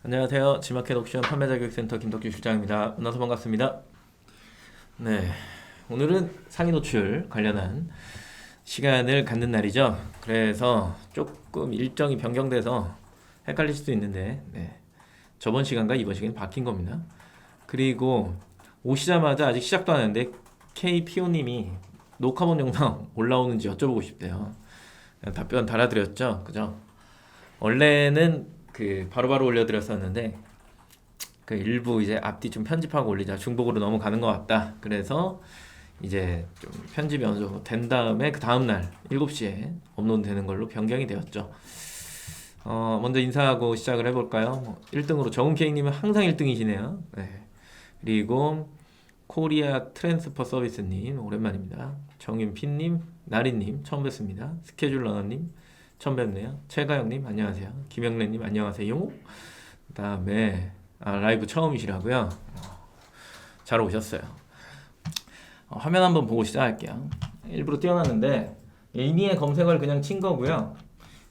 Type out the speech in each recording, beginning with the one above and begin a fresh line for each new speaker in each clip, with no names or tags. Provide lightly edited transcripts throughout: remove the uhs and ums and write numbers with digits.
안녕하세요. 지마켓 옵션 판매자 교육센터 김덕규 실장입니다. 만나서 반갑습니다. 네, 오늘은 상위 노출 관련한 시간을 갖는 날이죠. 그래서 조금 일정이 변경돼서 헷갈릴 수도 있는데, 저번 시간과 이번 시간이 바뀐 겁니다. 그리고 오시자마자 아직 시작도 안 했는데 KPO님이 녹화본 영상 올라오는지 여쭤보고 싶대요. 답변 달아드렸죠, 그죠? 원래는 그 바로바로 올려드렸었는데 그 일부 이제 앞뒤 좀 편집하고 올리자 중복으로 넘어가는 것 같다. 그래서 이제 좀 편집이 어느 정도 된 다음에 그 다음날 7시에 업로드 되는 걸로 변경이 되었죠. 먼저 인사하고 시작을 해볼까요? 1등으로 정은케이님은 항상 1등이시네요. 네. 그리고 코리아 트랜스퍼 서비스님 오랜만입니다. 정윤핀님, 나리님 처음 뵙습니다. 스케줄 러너님 처음 뵙네요. 최가영님 안녕하세요. 김영래님 안녕하세요. 그 다음에 라이브 처음이시라고요. 잘 오셨어요. 화면 한번 보고 시작할게요. 일부러 띄워놨는데 이니의 검색어를 그냥 친 거고요.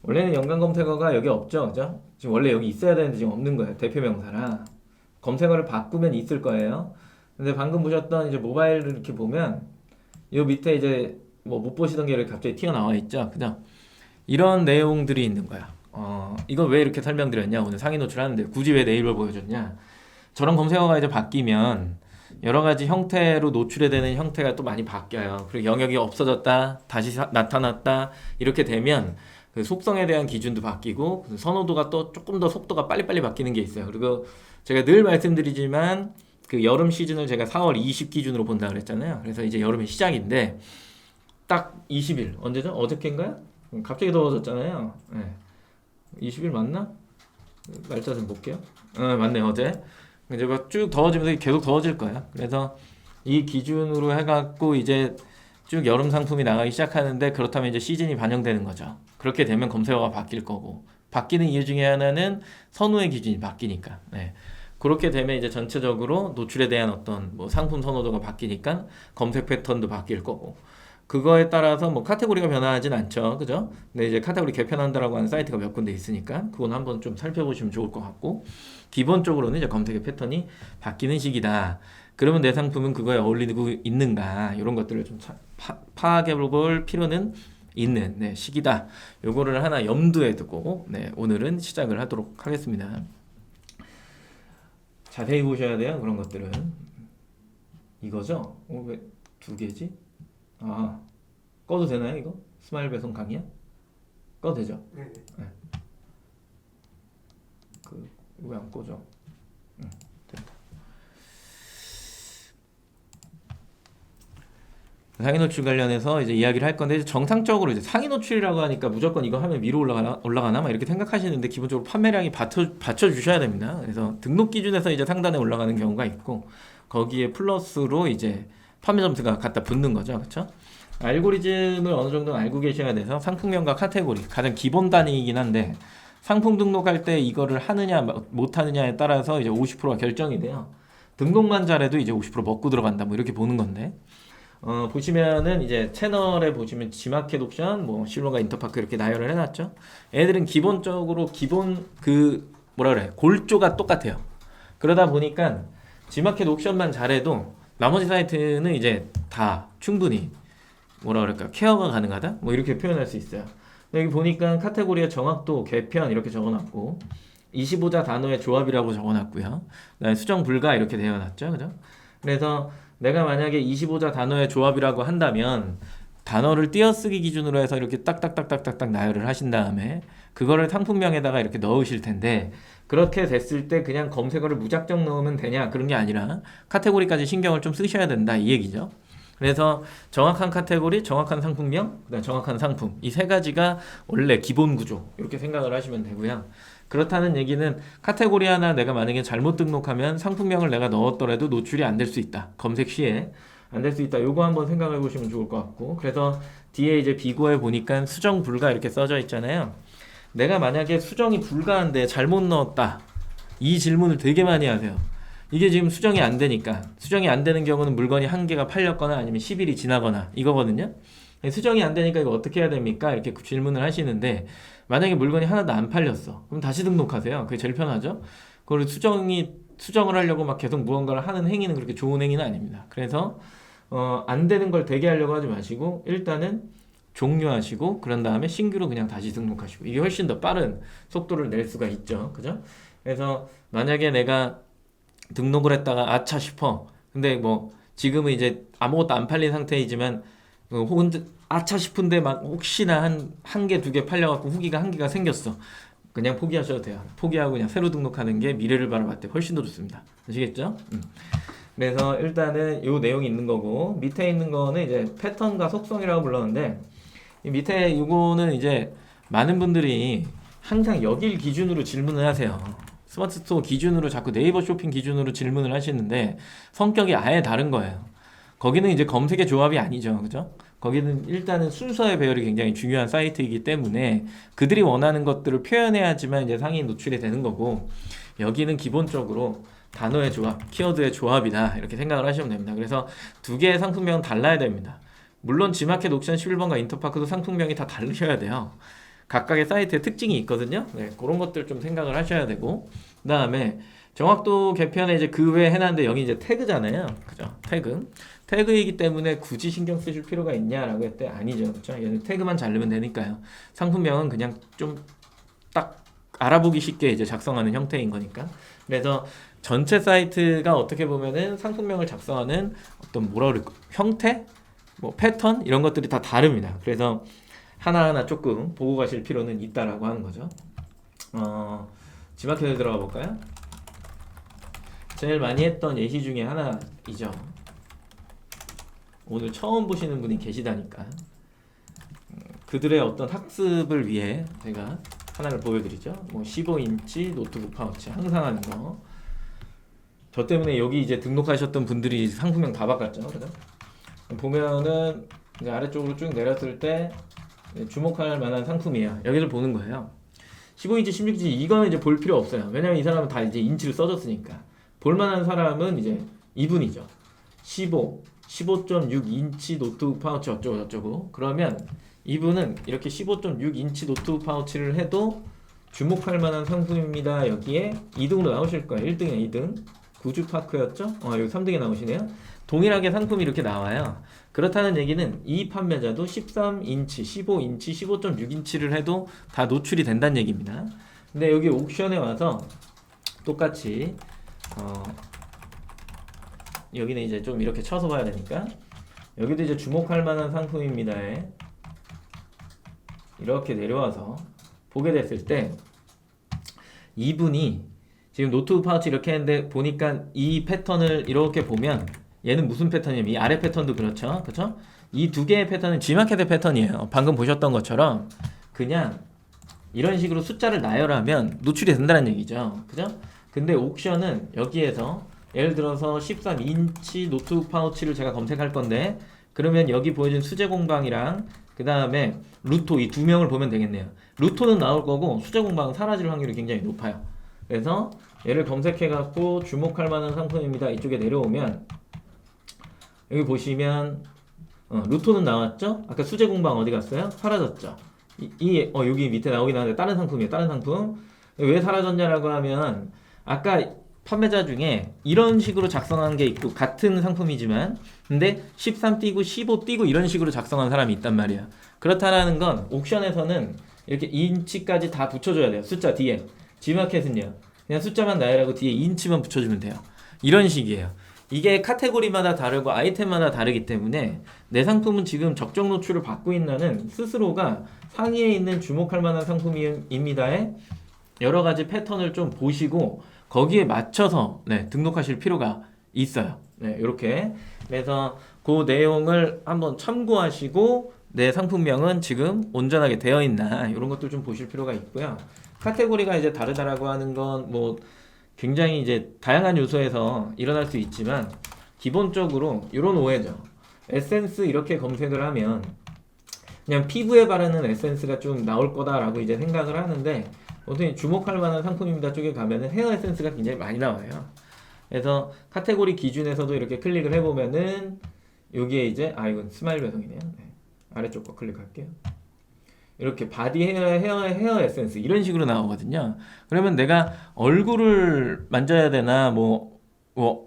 원래는 연관 검색어가 여기 없죠, 그죠? 지금 원래 여기 있어야 되는데 지금 없는 거예요. 대표 명사라 검색어를 바꾸면 있을 거예요. 근데 방금 보셨던 이제 모바일을 이렇게 보면 요 밑에 이제 뭐 못 보시던 게 이렇게 갑자기 튀어나와 있죠, 그죠? 이런 내용들이 있는 거야. 이거 왜 이렇게 설명드렸냐? 오늘 상위 노출하는데 굳이 왜 네이버를 보여줬냐? 저런 검색어가 이제 바뀌면 여러 가지 형태로 노출이 되는 형태가 또 많이 바뀌어요. 그리고 영역이 없어졌다, 다시 나타났다 이렇게 되면 그 속성에 대한 기준도 바뀌고 선호도가 또 조금 더 속도가 빨리빨리 바뀌는 게 있어요. 그리고 제가 늘 말씀드리지만 그 여름 시즌을 제가 4월 20 기준으로 본다 그랬잖아요. 그래서 이제 여름의 시작인데 딱 20일 언제죠? 어저께인가요? 갑자기 더워졌잖아요. 네. 20일 맞나? 날짜 좀 볼게요. 맞네, 어제. 이제 막 쭉 더워지면서 계속 더워질 거야. 그래서 이 기준으로 해갖고 이제 쭉 여름 상품이 나가기 시작하는데 그렇다면 이제 시즌이 반영되는 거죠. 그렇게 되면 검색어가 바뀔 거고 바뀌는 이유 중에 하나는 선호의 기준이 바뀌니까. 네. 그렇게 되면 이제 전체적으로 노출에 대한 어떤 뭐 상품 선호도가 바뀌니까 검색 패턴도 바뀔 거고 그거에 따라서 뭐 카테고리가 변화하진 않죠, 그죠? 근데 이제 카테고리 개편한다라고 하는 사이트가 몇 군데 있으니까 그건 한번 좀 살펴보시면 좋을 것 같고 기본적으로는 이제 검색의 패턴이 바뀌는 시기다. 그러면 내 상품은 그거에 어울리고 있는가 이런 것들을 좀 파악해 볼 필요는 있는 시기다. 요거를 하나 염두에 두고 오늘은 시작을 하도록 하겠습니다. 자세히 보셔야 돼요, 그런 것들은. 이거죠? 왜 두 개지? 꺼도 되나요, 이거? 스마일 배송 강의야? 꺼도 되죠? 네. 왜 안 꺼져? 된다. 상위 노출 관련해서 이제 이야기를 할 건데 정상적으로 이제 상위 노출이라고 하니까 무조건 이거 하면 위로 올라가나 막 이렇게 생각하시는데 기본적으로 판매량이 받쳐 주셔야 됩니다. 그래서 등록 기준에서 이제 상단에 올라가는 경우가 있고 거기에 플러스로 이제 판매 점수가 갖다 붙는 거죠, 그렇죠? 알고리즘을 어느 정도 알고 계셔야 돼서 상품명과 카테고리 가장 기본 단위이긴 한데 상품 등록할 때 이거를 하느냐 못 하느냐에 따라서 이제 50%가 결정이 돼요. 등록만 잘해도 이제 50% 먹고 들어간다 뭐 이렇게 보는 건데 보시면은 이제 채널에 보시면 지마켓 옵션 뭐 실로가 인터파크 이렇게 나열을 해놨죠. 애들은 기본적으로 기본 그 뭐라 그래 골조가 똑같아요. 그러다 보니까 지마켓 옵션만 잘해도 나머지 사이트는 이제 다 충분히 뭐라 그럴까 케어가 가능하다 뭐 이렇게 표현할 수 있어요. 여기 보니까 카테고리의 정확도 개편 이렇게 적어놨고 25자 단어의 조합이라고 적어놨고요. 그다음에 수정 불가 이렇게 되어놨죠, 그죠? 그래서 내가 만약에 25자 단어의 조합이라고 한다면 단어를 띄어쓰기 기준으로 해서 이렇게 딱딱딱딱딱딱 나열을 하신 다음에 그거를 상품명에다가 이렇게 넣으실 텐데 그렇게 됐을 때 그냥 검색어를 무작정 넣으면 되냐 그런 게 아니라 카테고리까지 신경을 좀 쓰셔야 된다 이 얘기죠. 그래서 정확한 카테고리, 정확한 상품명, 그다음 정확한 상품 이 세 가지가 원래 기본 구조 이렇게 생각을 하시면 되고요. 그렇다는 얘기는 카테고리 하나 내가 만약에 잘못 등록하면 상품명을 내가 넣었더라도 노출이 안 될 수 있다. 검색 시에 안 될 수 있다. 요거 한번 생각해 보시면 좋을 것 같고 그래서 뒤에 이제 비고에 보니까 수정 불가 이렇게 써져 있잖아요. 내가 만약에 수정이 불가한데 잘못 넣었다. 이 질문을 되게 많이 하세요. 이게 지금 수정이 안 되니까 수정이 안 되는 경우는 물건이 한 개가 팔렸거나 아니면 10일이 지나거나 이거거든요. 수정이 안 되니까 이거 어떻게 해야 됩니까? 이렇게 질문을 하시는데 만약에 물건이 하나도 안 팔렸어. 그럼 다시 등록하세요. 그게 제일 편하죠. 그걸 수정을 하려고 막 계속 무언가를 하는 행위는 그렇게 좋은 행위는 아닙니다. 그래서 안 되는 걸 되게 하려고 하지 마시고 일단은 종료하시고 그런 다음에 신규로 그냥 다시 등록하시고 이게 훨씬 더 빠른 속도를 낼 수가 있죠. 그죠? 그래서 만약에 내가 등록을 했다가 아차 싶어. 근데 뭐 지금은 이제 아무것도 안 팔린 상태이지만 혹은 아차 싶은데 막 혹시나 한 개, 두 개 팔려갖고 후기가 한 개가 생겼어. 그냥 포기하셔도 돼요. 포기하고 그냥 새로 등록하는 게 미래를 바라볼 때 훨씬 더 좋습니다. 아시겠죠? 그래서 일단은 요 내용이 있는 거고 밑에 있는 거는 이제 패턴과 속성이라고 불렀는데 이 밑에 이거는 이제 많은 분들이 항상 여길 기준으로 질문을 하세요. 스마트 스토어 기준으로 자꾸 네이버 쇼핑 기준으로 질문을 하시는데 성격이 아예 다른 거예요. 거기는 이제 검색의 조합이 아니죠. 그죠? 거기는 일단은 순서의 배열이 굉장히 중요한 사이트이기 때문에 그들이 원하는 것들을 표현해야지만 이제 상위 노출이 되는 거고 여기는 기본적으로 단어의 조합, 키워드의 조합이다 이렇게 생각을 하시면 됩니다. 그래서 두 개의 상품명은 달라야 됩니다. 물론 지마켓 옥션 11번과 인터파크도 상품명이 다 다르셔야 돼요. 각각의 사이트의 특징이 있거든요. 네, 그런 것들 좀 생각을 하셔야 되고 그 다음에 정확도 개편에 이제 그 외에 해놨는데 여기 이제 태그잖아요. 그죠? 태그이기 때문에 굳이 신경 쓰실 필요가 있냐라고 했을 때 아니죠. 그죠? 얘는 태그만 잘 넣으면 되니까요. 상품명은 그냥 좀 딱 알아보기 쉽게 이제 작성하는 형태인 거니까. 그래서 전체 사이트가 어떻게 보면은 상품명을 작성하는 어떤 뭐라 그럴까? 형태? 뭐 패턴? 이런 것들이 다 다릅니다. 그래서 하나하나 조금 보고 가실 필요는 있다라고 하는 거죠. 지마켓에 들어가 볼까요? 제일 많이 했던 예시 중에 하나이죠. 오늘 처음 보시는 분이 계시다니까 그들의 어떤 학습을 위해 제가 하나를 보여드리죠. 뭐 15인치 노트북 파우치 항상 하는 거. 저 때문에 여기 이제 등록하셨던 분들이 상품명 다 바꿨죠. 그죠? 보면은 이제 아래쪽으로 쭉 내렸을 때 주목할 만한 상품이에요. 여기를 보는 거예요. 15인치, 16인치 이거는 이제 볼 필요 없어요. 왜냐면 이 사람은 다 이제 인치를 써줬으니까. 볼만한 사람은 이제 이분이죠. 15.6인치 노트북 파우치 어쩌고 저쩌고. 그러면 이분은 이렇게 15.6인치 노트북 파우치를 해도 주목할 만한 상품입니다. 여기에 2등으로 나오실 거예요. 1등이나 2등. 구주파크였죠? 여기 3등에 나오시네요. 동일하게 상품이 이렇게 나와요. 그렇다는 얘기는 이 판매자도 13인치, 15인치, 15.6인치를 해도 다 노출이 된다는 얘기입니다. 근데 여기 옥션에 와서 똑같이 여기는 이제 좀 이렇게 쳐서 봐야 되니까 여기도 이제 주목할 만한 상품입니다에 이렇게 내려와서 보게 됐을 때 이분이 지금 노트북 파우치 이렇게 했는데 보니까 이 패턴을 이렇게 보면 얘는 무슨 패턴이냐면 이 아래 패턴도 그렇죠. 그렇죠? 이 두 개의 패턴은 G마켓의 패턴이에요. 방금 보셨던 것처럼 그냥 이런 식으로 숫자를 나열하면 노출이 된다는 얘기죠. 그죠? 근데 옥션은 여기에서 예를 들어서 13인치 노트북 파우치를 제가 검색할 건데 그러면 여기 보여준 수제 공방이랑 그 다음에 루토 이 두 명을 보면 되겠네요. 루토는 나올 거고 수제 공방은 사라질 확률이 굉장히 높아요. 그래서 얘를 검색해 갖고 주목할 만한 상품입니다. 이쪽에 내려오면 여기 보시면 루토는 나왔죠? 아까 수제 공방 어디 갔어요? 사라졌죠? 여기 밑에 나오긴 하는데 다른 상품이에요. 다른 상품. 왜 사라졌냐라고 하면 아까 판매자 중에 이런 식으로 작성한 게 있고 같은 상품이지만 근데 13 띄고 15 띄고 이런 식으로 작성한 사람이 있단 말이야. 그렇다라는 건 옥션에서는 이렇게 인치까지 다 붙여줘야 돼요. 숫자 뒤에. G마켓은요. 그냥 숫자만 나열하고 뒤에 인치만 붙여주면 돼요. 이런 식이에요. 이게 카테고리마다 다르고 아이템마다 다르기 때문에 내 상품은 지금 적정 노출을 받고 있나는 스스로가 상위에 있는 주목할 만한 상품입니다에 여러 가지 패턴을 좀 보시고 거기에 맞춰서 등록하실 필요가 있어요. 이렇게. 그래서 그 내용을 한번 참고하시고 내 상품명은 지금 온전하게 되어 있나 이런 것들 좀 보실 필요가 있고요. 카테고리가 이제 다르다라고 하는 건 뭐 굉장히 이제 다양한 요소에서 일어날 수 있지만 기본적으로 이런 오해죠. 에센스 이렇게 검색을 하면 그냥 피부에 바르는 에센스가 좀 나올 거다라고 이제 생각을 하는데 어떻게 주목할 만한 상품입니다 쪽에 가면은 헤어 에센스가 굉장히 많이 나와요. 그래서 카테고리 기준에서도 이렇게 클릭을 해보면은 여기에 이제 이건 스마일 배송이네요. 아래쪽 거 클릭할게요. 이렇게 바디 헤어 에센스 이런 식으로 나오거든요. 그러면 내가 얼굴을 만져야 되나 뭐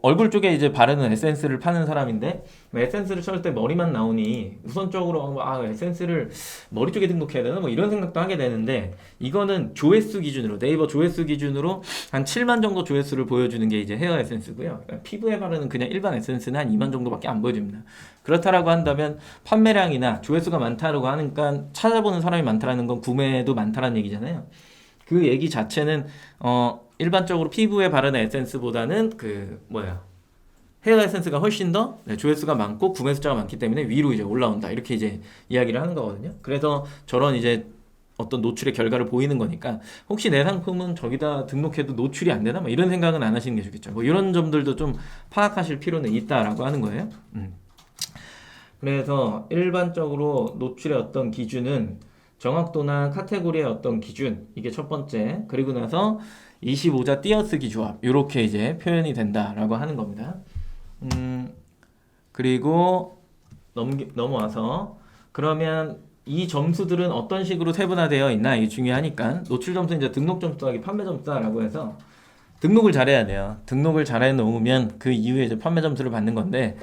얼굴 쪽에 이제 바르는 에센스를 파는 사람인데 뭐 에센스를 칠 때 머리만 나오니 우선적으로 에센스를 머리 쪽에 등록해야 되나 뭐 이런 생각도 하게 되는데 이거는 조회수 기준으로 네이버 조회수 기준으로 한 7만 정도 조회수를 보여주는 게 이제 헤어 에센스고요. 그러니까 피부에 바르는 그냥 일반 에센스는 한 2만 정도밖에 안 보여줍니다. 그렇다라고 한다면 판매량이나 조회수가 많다라고 하니까 찾아보는 사람이 많다라는 건 구매도 많다라는 얘기잖아요. 그 얘기 자체는 일반적으로 피부에 바르는 에센스보다는 헤어 에센스가 훨씬 더 조회수가 많고 구매 숫자가 많기 때문에 위로 이제 올라온다 이렇게 이제 이야기를 하는 거거든요. 그래서 저런 이제 어떤 노출의 결과를 보이는 거니까 혹시 내 상품은 저기다 등록해도 노출이 안 되나? 뭐 이런 생각은 안 하시는 게 좋겠죠. 뭐 이런 점들도 좀 파악하실 필요는 있다라고 하는 거예요. 그래서 일반적으로 노출의 어떤 기준은 정확도나 카테고리의 어떤 기준 이게 첫 번째. 그리고 나서 25자 띄어쓰기 조합 이렇게 이제 표현이 된다라고 하는 겁니다. 그리고 넘어와서 그러면 이 점수들은 어떤 식으로 세분화되어 있나 이게 중요하니까 노출 점수 이제 등록 점수 더하기 판매 점수라고 해서 등록을 잘해야 돼요. 등록을 잘해 놓으면 그 이후에 이제 판매 점수를 받는 건데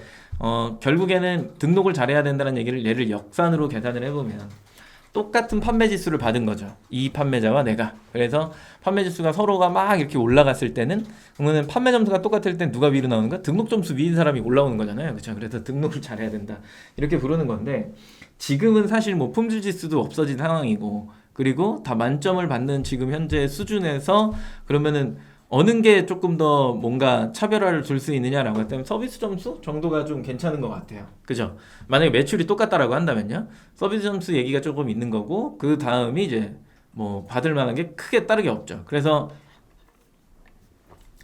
결국에는 등록을 잘해야 된다는 얘를 역산으로 계산을 해보면 똑같은 판매 지수를 받은 거죠. 이 판매자와 내가. 그래서 판매 지수가 서로가 막 이렇게 올라갔을 때는 그러면 판매 점수가 똑같을 땐 누가 위로 나오는가? 등록 점수 위인 사람이 올라오는 거잖아요. 그렇죠? 그래서 등록을 잘해야 된다. 이렇게 부르는 건데 지금은 사실 뭐 품질 지수도 없어진 상황이고 그리고 다 만점을 받는 지금 현재 수준에서 그러면은 어느 게 조금 더 뭔가 차별화를 줄 수 있느냐라고 했다면 서비스 점수 정도가 좀 괜찮은 것 같아요. 그죠? 만약에 매출이 똑같다라고 한다면요. 서비스 점수 얘기가 조금 있는 거고 그 다음이 이제 뭐 받을 만한 게 크게 다르게 없죠. 그래서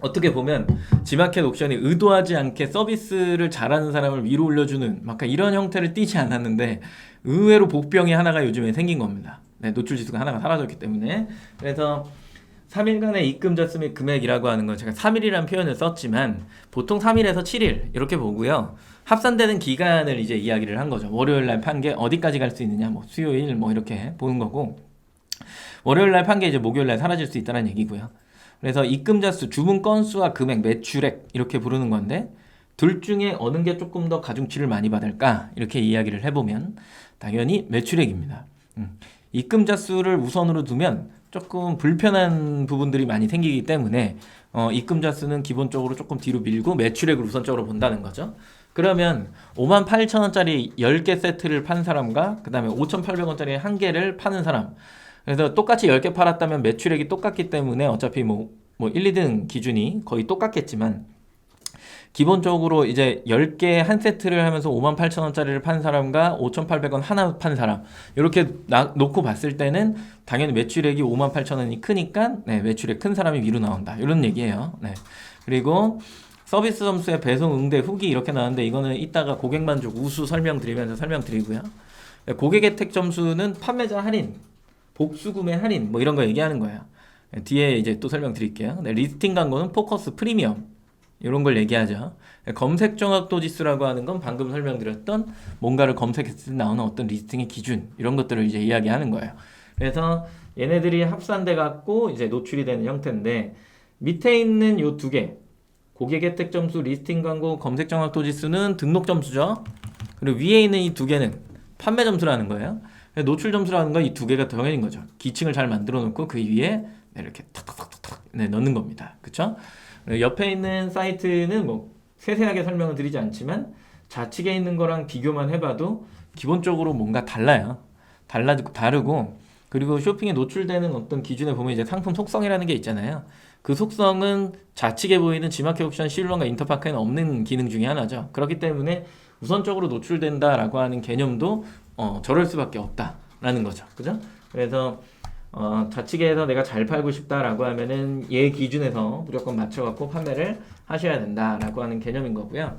어떻게 보면 지마켓 옵션이 의도하지 않게 서비스를 잘하는 사람을 위로 올려주는 막 이런 형태를 띠지 않았는데 의외로 복병이 하나가 요즘에 생긴 겁니다. 네, 노출 지수가 하나가 사라졌기 때문에. 그래서 3일간의 입금자 및 금액이라고 하는 건 제가 3일이라는 표현을 썼지만 보통 3일에서 7일 이렇게 보고요. 합산되는 기간을 이제 이야기를 한 거죠. 월요일 날 판 게 어디까지 갈 수 있느냐, 뭐 수요일 뭐 이렇게 보는 거고 월요일 날 판 게 이제 목요일 날 사라질 수 있다는 얘기고요. 그래서 입금자 수, 주문 건수와 금액, 매출액 이렇게 부르는 건데 둘 중에 어느 게 조금 더 가중치를 많이 받을까 이렇게 이야기를 해보면 당연히 매출액입니다. 입금자 수를 우선으로 두면 조금 불편한 부분들이 많이 생기기 때문에 입금자 수는 기본적으로 조금 뒤로 밀고 매출액을 우선적으로 본다는 거죠. 그러면 58,000원짜리 10개 세트를 판 사람과 그 다음에 5,800원짜리 1개를 파는 사람, 그래서 똑같이 10개 팔았다면 매출액이 똑같기 때문에 어차피 뭐 1, 2등 기준이 거의 똑같겠지만 기본적으로 이제 10개 한 세트를 하면서 58,000원짜리를 판 사람과 5,800원 하나 판 사람 이렇게 놓고 봤을 때는 당연히 매출액이 58,000원이 크니까 매출액 큰 사람이 위로 나온다 이런 얘기예요. 그리고 서비스 점수의 배송 응대 후기 이렇게 나왔는데 이거는 이따가 고객 만족 우수 설명드리면서 설명드리고요. 고객 혜택 점수는 판매자 할인, 복수 구매 할인 뭐 이런 거 얘기하는 거예요. 뒤에 이제 또 설명드릴게요. 리스팅 광고는 포커스 프리미엄 이런 걸 얘기하죠. 검색 정확도 지수라고 하는 건 방금 설명드렸던 뭔가를 검색했을 때 나오는 어떤 리스팅의 기준 이런 것들을 이제 이야기하는 거예요. 그래서 얘네들이 합산돼 갖고 이제 노출이 되는 형태인데 밑에 있는 요 두 개 고객 혜택 점수, 리스팅 광고, 검색 정확도 지수는 등록 점수죠. 그리고 위에 있는 이 두 개는 판매 점수라는 거예요. 노출 점수라는 건 이 두 개가 더해진 거죠. 기층을 잘 만들어 놓고 그 위에 이렇게 탁탁탁탁 넣는 겁니다. 그렇죠? 옆에 있는 사이트는 뭐 세세하게 설명을 드리지 않지만 좌측에 있는 거랑 비교만 해봐도 기본적으로 뭔가 달라요. 다르고 그리고 쇼핑에 노출되는 어떤 기준에 보면 이제 상품 속성이라는 게 있잖아요. 그 속성은 좌측에 보이는 지마켓 옵션, 실론과 인터파크에는 없는 기능 중에 하나죠. 그렇기 때문에 우선적으로 노출된다라고 하는 개념도 저럴 수밖에 없다라는 거죠. 그죠? 그래서 좌측에서 내가 잘 팔고 싶다라고 하면은 얘 기준에서 무조건 맞춰갖고 판매를 하셔야 된다라고 하는 개념인 거고요.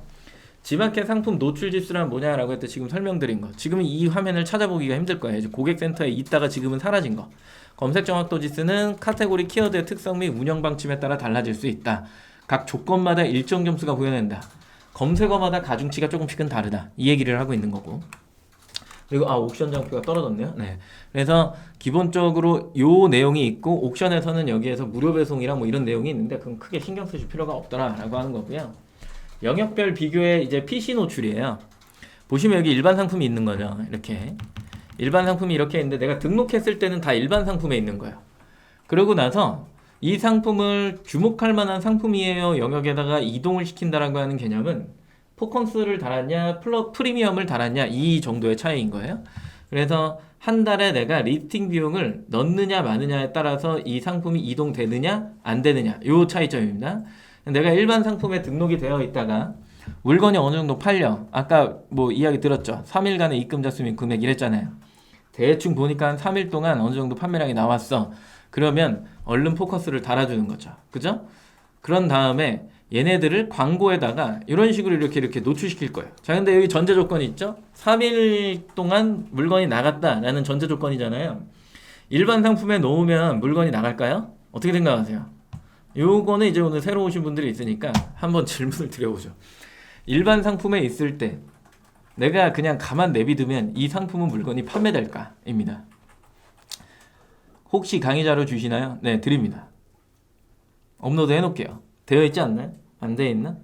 지마켓 상품 노출 지수란 뭐냐라고 했을 때 지금 설명드린 거. 지금은 이 화면을 찾아보기가 힘들 거예요. 이제 고객센터에 있다가 지금은 사라진 거. 검색 정확도 지수는 카테고리 키워드의 특성 및 운영 방침에 따라 달라질 수 있다. 각 조건마다 일정 점수가 부여된다. 검색어마다 가중치가 조금씩은 다르다. 이 얘기를 하고 있는 거고. 그리고 옥션 장표가 떨어졌네요. 네. 그래서 기본적으로 요 내용이 있고 옥션에서는 여기에서 무료 배송이랑 뭐 이런 내용이 있는데 그건 크게 신경 쓰실 필요가 없더라라고 하는 거고요. 영역별 비교의 이제 PC 노출이에요. 보시면 여기 일반 상품이 있는 거죠. 이렇게 일반 상품이 이렇게 있는데 내가 등록했을 때는 다 일반 상품에 있는 거예요. 그러고 나서 이 상품을 주목할 만한 상품이에요 영역에다가 이동을 시킨다라고 하는 개념은 포커스를 달았냐 프리미엄을 달았냐 이 정도의 차이인 거예요. 그래서 한 달에 내가 리스팅 비용을 넣느냐 마느냐에 따라서 이 상품이 이동되느냐 안 되느냐 요 차이점입니다. 내가 일반 상품에 등록이 되어 있다가 물건이 어느 정도 팔려 아까 뭐 이야기 들었죠. 3일간의 입금자 수 및 금액 이랬잖아요. 대충 보니까 한 3일 동안 어느 정도 판매량이 나왔어. 그러면 얼른 포커스를 달아주는 거죠. 그죠? 그런 다음에 얘네들을 광고에다가 이런 식으로 이렇게 노출시킬 거예요. 자, 근데 여기 전제 조건이 있죠? 3일 동안 물건이 나갔다라는 전제 조건이잖아요. 일반 상품에 놓으면 물건이 나갈까요? 어떻게 생각하세요? 요거는 이제 오늘 새로 오신 분들이 있으니까 한번 질문을 드려보죠. 일반 상품에 있을 때 내가 그냥 가만 내비두면 이 상품은 물건이 판매될까? 입니다. 혹시 강의 자료 주시나요? 네, 드립니다. 업로드 해놓을게요. 되어 있지 않나요? 안 되어 있나?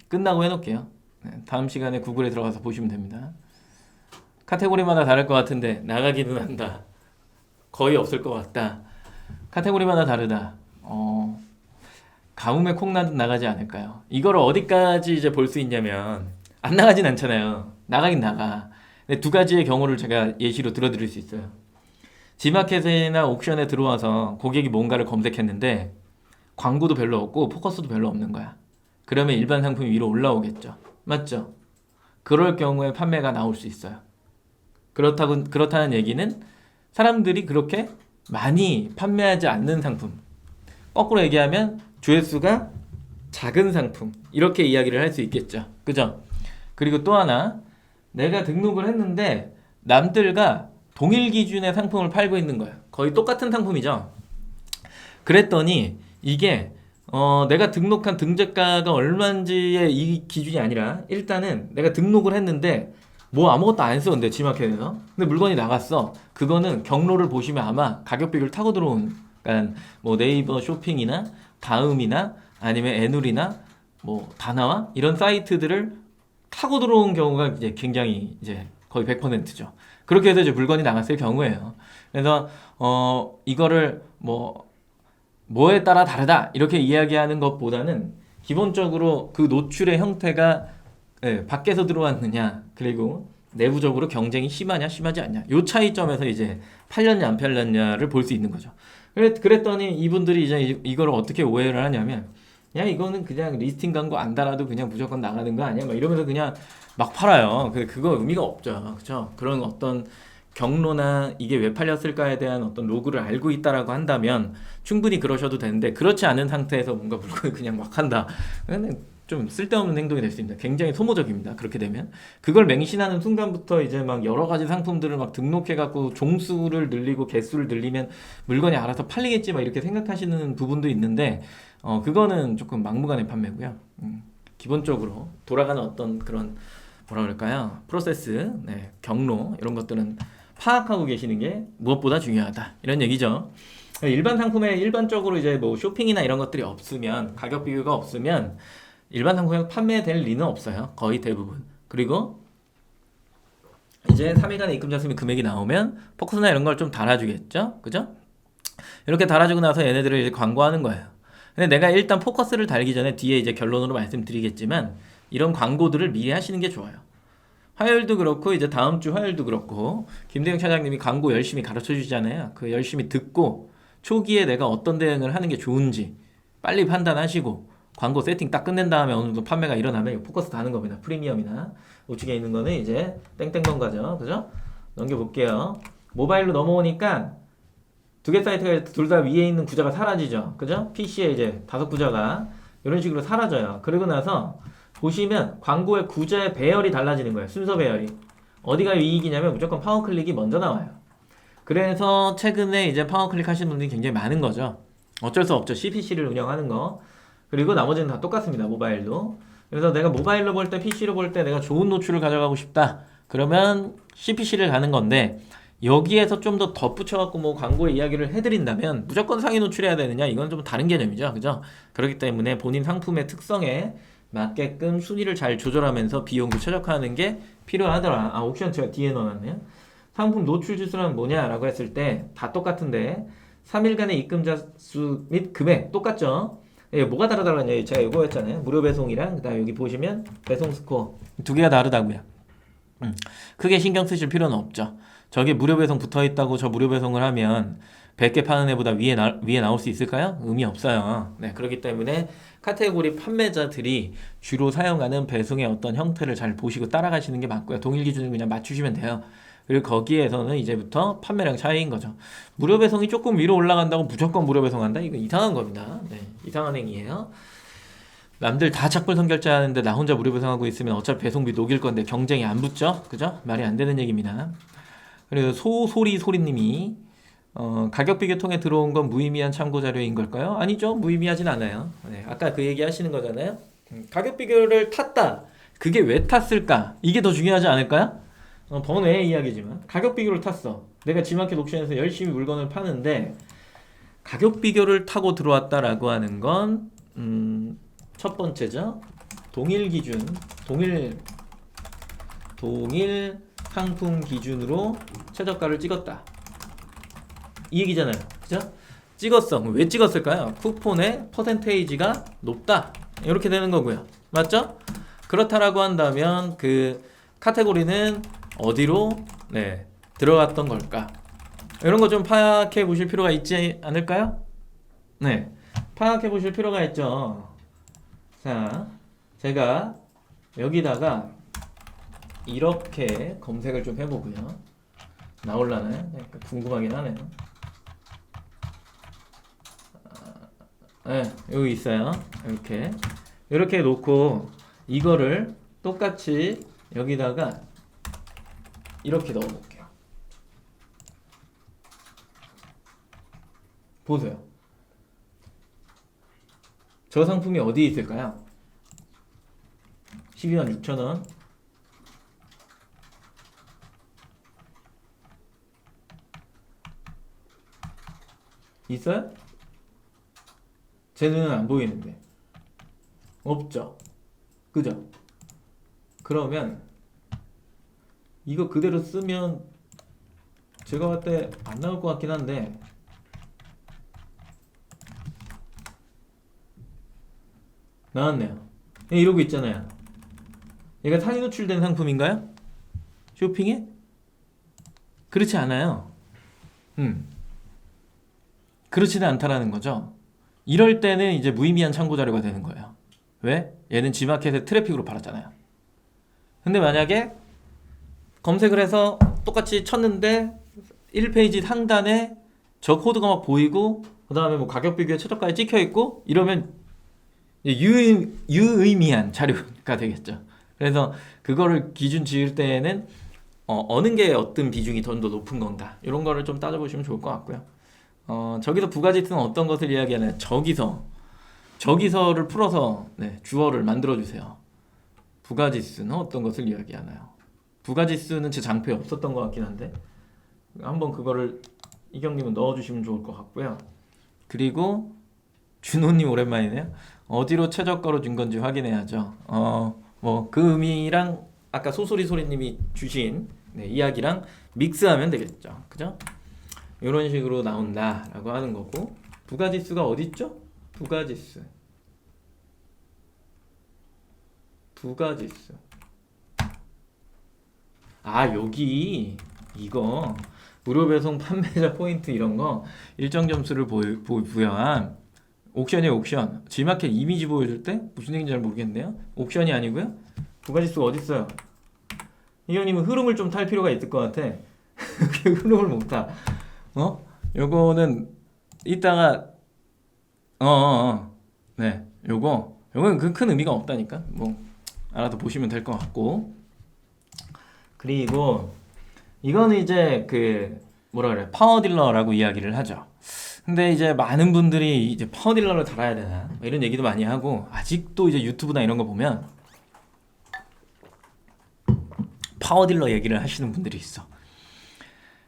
끝나고 해놓을게요. 네, 다음 시간에 구글에 들어가서 보시면 됩니다. 카테고리마다 다를 것 같은데 나가기는 한다. 거의 없을 것 같다. 카테고리마다 다르다. 가뭄에 콩나듯 나가지 않을까요? 이거를 어디까지 이제 볼 수 있냐면 안 나가진 않잖아요. 나가긴 나가. 근데 두 가지의 경우를 제가 예시로 들어드릴 수 있어요. 지마켓이나 옥션에 들어와서 고객이 뭔가를 검색했는데 광고도 별로 없고 포커스도 별로 없는 거야. 그러면 일반 상품이 위로 올라오겠죠. 맞죠? 그럴 경우에 판매가 나올 수 있어요. 그렇다는 얘기는 사람들이 그렇게 많이 판매하지 않는 상품. 거꾸로 얘기하면 조회수가 작은 상품. 이렇게 이야기를 할 수 있겠죠. 그죠? 그리고 또 하나, 내가 등록을 했는데 남들과 동일 기준의 상품을 팔고 있는 거예요. 거의 똑같은 상품이죠. 그랬더니 이게 내가 등록한 등재가가 얼마인지의 이 기준이 아니라 일단은 내가 등록을 했는데 뭐 아무것도 안 썼는데 지마켓에서 근데 물건이 나갔어. 그거는 경로를 보시면 아마 가격 비교를 타고 들어온 그러니까 뭐 네이버 쇼핑이나 다음이나 아니면 애누리나 뭐 다나와 이런 사이트들을 타고 들어온 경우가 이제 굉장히 이제 거의 100%죠. 그렇게 해서 이제 물건이 나갔을 경우에요. 그래서 이거를 뭐에 따라 다르다 이렇게 이야기하는 것보다는 기본적으로 그 노출의 형태가 밖에서 들어왔느냐 그리고 내부적으로 경쟁이 심하냐 심하지 않냐 요 차이점에서 이제 팔렸냐 안 팔렸냐를 볼 수 있는 거죠. 그랬더니 이분들이 이제 이걸 어떻게 오해를 하냐면 야 이거는 그냥 리스팅 광고 안 달아도 그냥 무조건 나가는 거 아니야? 막 이러면서 그냥 막 팔아요. 그거 의미가 없죠. 그렇죠? 그런 어떤 경로나 이게 왜 팔렸을까에 대한 어떤 로그를 알고 있다라고 한다면 충분히 그러셔도 되는데 그렇지 않은 상태에서 뭔가 물건을 그냥 막 한다. 좀 쓸데없는 행동이 될 수 있습니다. 굉장히 소모적입니다. 그렇게 되면 그걸 맹신하는 순간부터 이제 막 여러 가지 상품들을 막 등록해갖고 종수를 늘리고 개수를 늘리면 물건이 알아서 팔리겠지 막 이렇게 생각하시는 부분도 있는데 그거는 조금 막무가내 판매고요. 기본적으로 돌아가는 어떤 그런 뭐라 그럴까요? 프로세스, 경로 이런 것들은 파악하고 계시는 게 무엇보다 중요하다 이런 얘기죠. 일반 상품에 일반적으로 이제 뭐 쇼핑이나 이런 것들이 없으면 가격 비교가 없으면 일반 상품에 판매될 리는 없어요. 거의 대부분. 그리고 이제 3일간의 입금자 수 및 금액이 나오면 포커스나 이런 걸 좀 달아주겠죠? 그죠? 이렇게 달아주고 나서 얘네들을 이제 광고하는 거예요. 근데 내가 일단 포커스를 달기 전에 뒤에 이제 결론으로 말씀드리겠지만 이런 광고들을 미리 하시는 게 좋아요. 화요일도 그렇고 이제 다음 주 화요일도 그렇고 김대영 차장님이 광고 열심히 가르쳐 주잖아요. 그 열심히 듣고 초기에 내가 어떤 대응을 하는 게 좋은지 빨리 판단하시고 광고 세팅 딱 끝낸 다음에 어느 정도 판매가 일어나면 포커스 다는 겁니다. 프리미엄이나 우측에 있는 거는 이제 땡땡번가죠. 그죠? 넘겨볼게요. 모바일로 넘어오니까 두 개 사이트가 둘 다 위에 있는 구자가 사라지죠. 그죠? PC에 이제 5구자가 이런 식으로 사라져요. 그러고 나서 보시면 광고의 구자의 배열이 달라지는 거예요. 순서 배열이. 어디가 이익이냐면 무조건 파워클릭이 먼저 나와요. 그래서 최근에 이제 파워클릭 하시는 분들이 굉장히 많은 거죠. 어쩔 수 없죠. CPC를 운영하는 거. 그리고 나머지는 다 똑같습니다. 모바일도. 그래서 내가 모바일로 볼 때, PC로 볼 때 내가 좋은 노출을 가져가고 싶다. 그러면 CPC를 가는 건데 여기에서 좀 더 덧붙여갖고 뭐 광고에 이야기를 해드린다면 무조건 상위 노출해야 되느냐 이건 좀 다른 개념이죠, 그죠? 그렇기 때문에 본인 상품의 특성에 맞게끔 순위를 잘 조절하면서 비용도 최적화하는 게 필요하더라. 아, 옥션 제가 뒤에 넣어놨네요. 상품 노출 지수는 뭐냐라고 했을 때 다 똑같은데 3일간의 입금자 수 및 금액 똑같죠? 예, 뭐가 다르다고요? 제가 이거 했잖아요. 무료 배송이랑 그다음 여기 보시면 배송 스코어 두 개가 다르다고요. 크게 신경 쓰실 필요는 없죠. 저게 무료 배송 붙어 있다고 저 무료 배송을 하면 100개 파는 애보다 위에 나올 수 있을까요? 의미 없어요. 네, 그렇기 때문에 카테고리 판매자들이 주로 사용하는 배송의 어떤 형태를 잘 보시고 따라가시는 게 맞고요. 동일 기준을 그냥 맞추시면 돼요. 그리고 거기에서는 이제부터 판매량 차이인 거죠. 무료 배송이 조금 위로 올라간다고 무조건 무료 배송한다? 이거 이상한 겁니다. 네, 이상한 행위예요. 남들 다 착불 선결제 하는데 나 혼자 무료 배송하고 있으면 어차피 배송비 녹일 건데 경쟁이 안 붙죠? 그죠? 말이 안 되는 얘기입니다. 그리고 소리님이 가격 비교 통해 들어온 건 무의미한 참고 자료인 걸까요? 아니죠. 무의미하진 않아요. 네, 아까 그 얘기 하시는 거잖아요. 가격 비교를 탔다. 그게 왜 탔을까? 이게 더 중요하지 않을까요? 번외의 이야기지만 가격 비교를 탔어. 내가 G마켓 옥션에서 열심히 물건을 파는데 가격 비교를 타고 들어왔다라고 하는 건 첫 번째죠. 동일 기준, 동일 상품 기준으로 최저가를 찍었다. 이 얘기잖아요. 그죠? 찍었어. 왜 찍었을까요? 쿠폰의 퍼센테이지가 높다. 이렇게 되는 거고요. 맞죠? 그렇다라고 한다면 그 카테고리는 어디로 들어갔던 걸까? 이런 거 좀 파악해 보실 필요가 있지 않을까요? 네. 파악해 보실 필요가 있죠. 자, 제가 여기다가 이렇게 검색을 좀 해보고요. 나올라나요? 궁금하긴 하네요. 네, 여기 있어요. 이렇게 놓고 이거를 똑같이 여기다가 이렇게 넣어볼게요. 보세요. 저 상품이 어디에 있을까요? 12만 6천원. 있어요? 제 눈은 안 보이는데. 없죠? 그죠? 그러면 이거 그대로 쓰면 제가 봤을 때 안 나올 것 같긴 한데 나왔네요. 이러고 있잖아요. 얘가 상위 노출된 상품인가요? 쇼핑에? 그렇지 않아요. 그렇지는 않다라는 거죠. 이럴 때는 이제 무의미한 참고 자료가 되는 거예요. 왜? 얘는 G마켓에 트래픽으로 팔았잖아요. 근데 만약에 검색을 해서 똑같이 쳤는데 1페이지 상단에 저 코드가 막 보이고 그 다음에 뭐 가격 비교에 최저가에 찍혀 있고 이러면 유의미한 자료가 되겠죠. 그래서 그거를 기준 지을 때에는 어느 게 어떤 비중이 더 높은 건가 이런 거를 좀 따져보시면 좋을 것 같고요. 저기서 부가지수는 어떤 것을 이야기하나요? 저기서를 풀어서 주어를 만들어 주세요. 부가지수는 어떤 것을 이야기하나요? 부가지수는 제 장표에 없었던 것 같긴 한데 한번 그거를 이경님은 넣어주시면 좋을 것 같고요. 그리고 준호님 오랜만이네요. 어디로 최저가로 준 건지 확인해야죠. 뭐 그 의미랑 아까 소리님이 주신 이야기랑 믹스하면 되겠죠. 그죠? 이런 식으로 나온다라고 하는 거고 부가지수가 어디 있죠? 부가지수. 여기 이거 무료 배송 판매자 포인트 이런 거 일정 점수를 부여한 옥션이에요. 옥션. G마켓 이미지 보여줄 때 무슨 얘기인지 잘 모르겠네요. 옥션이 아니고요. 부가지수가 어디 있어요? 이형님은 흐름을 좀 탈 필요가 있을 것 같아. 흐름을 못 타. 요거는 이따가 네, 요거는 큰 의미가 없다니까. 뭐 알아서 보시면 될 것 같고. 그리고 이거는 이제 그 뭐라 그래 파워딜러라고 이야기를 하죠. 근데 이제 많은 분들이 이제 파워딜러를 달아야 되나 뭐 이런 얘기도 많이 하고 아직도 이제 유튜브나 이런 거 보면 파워딜러 얘기를 하시는 분들이 있어.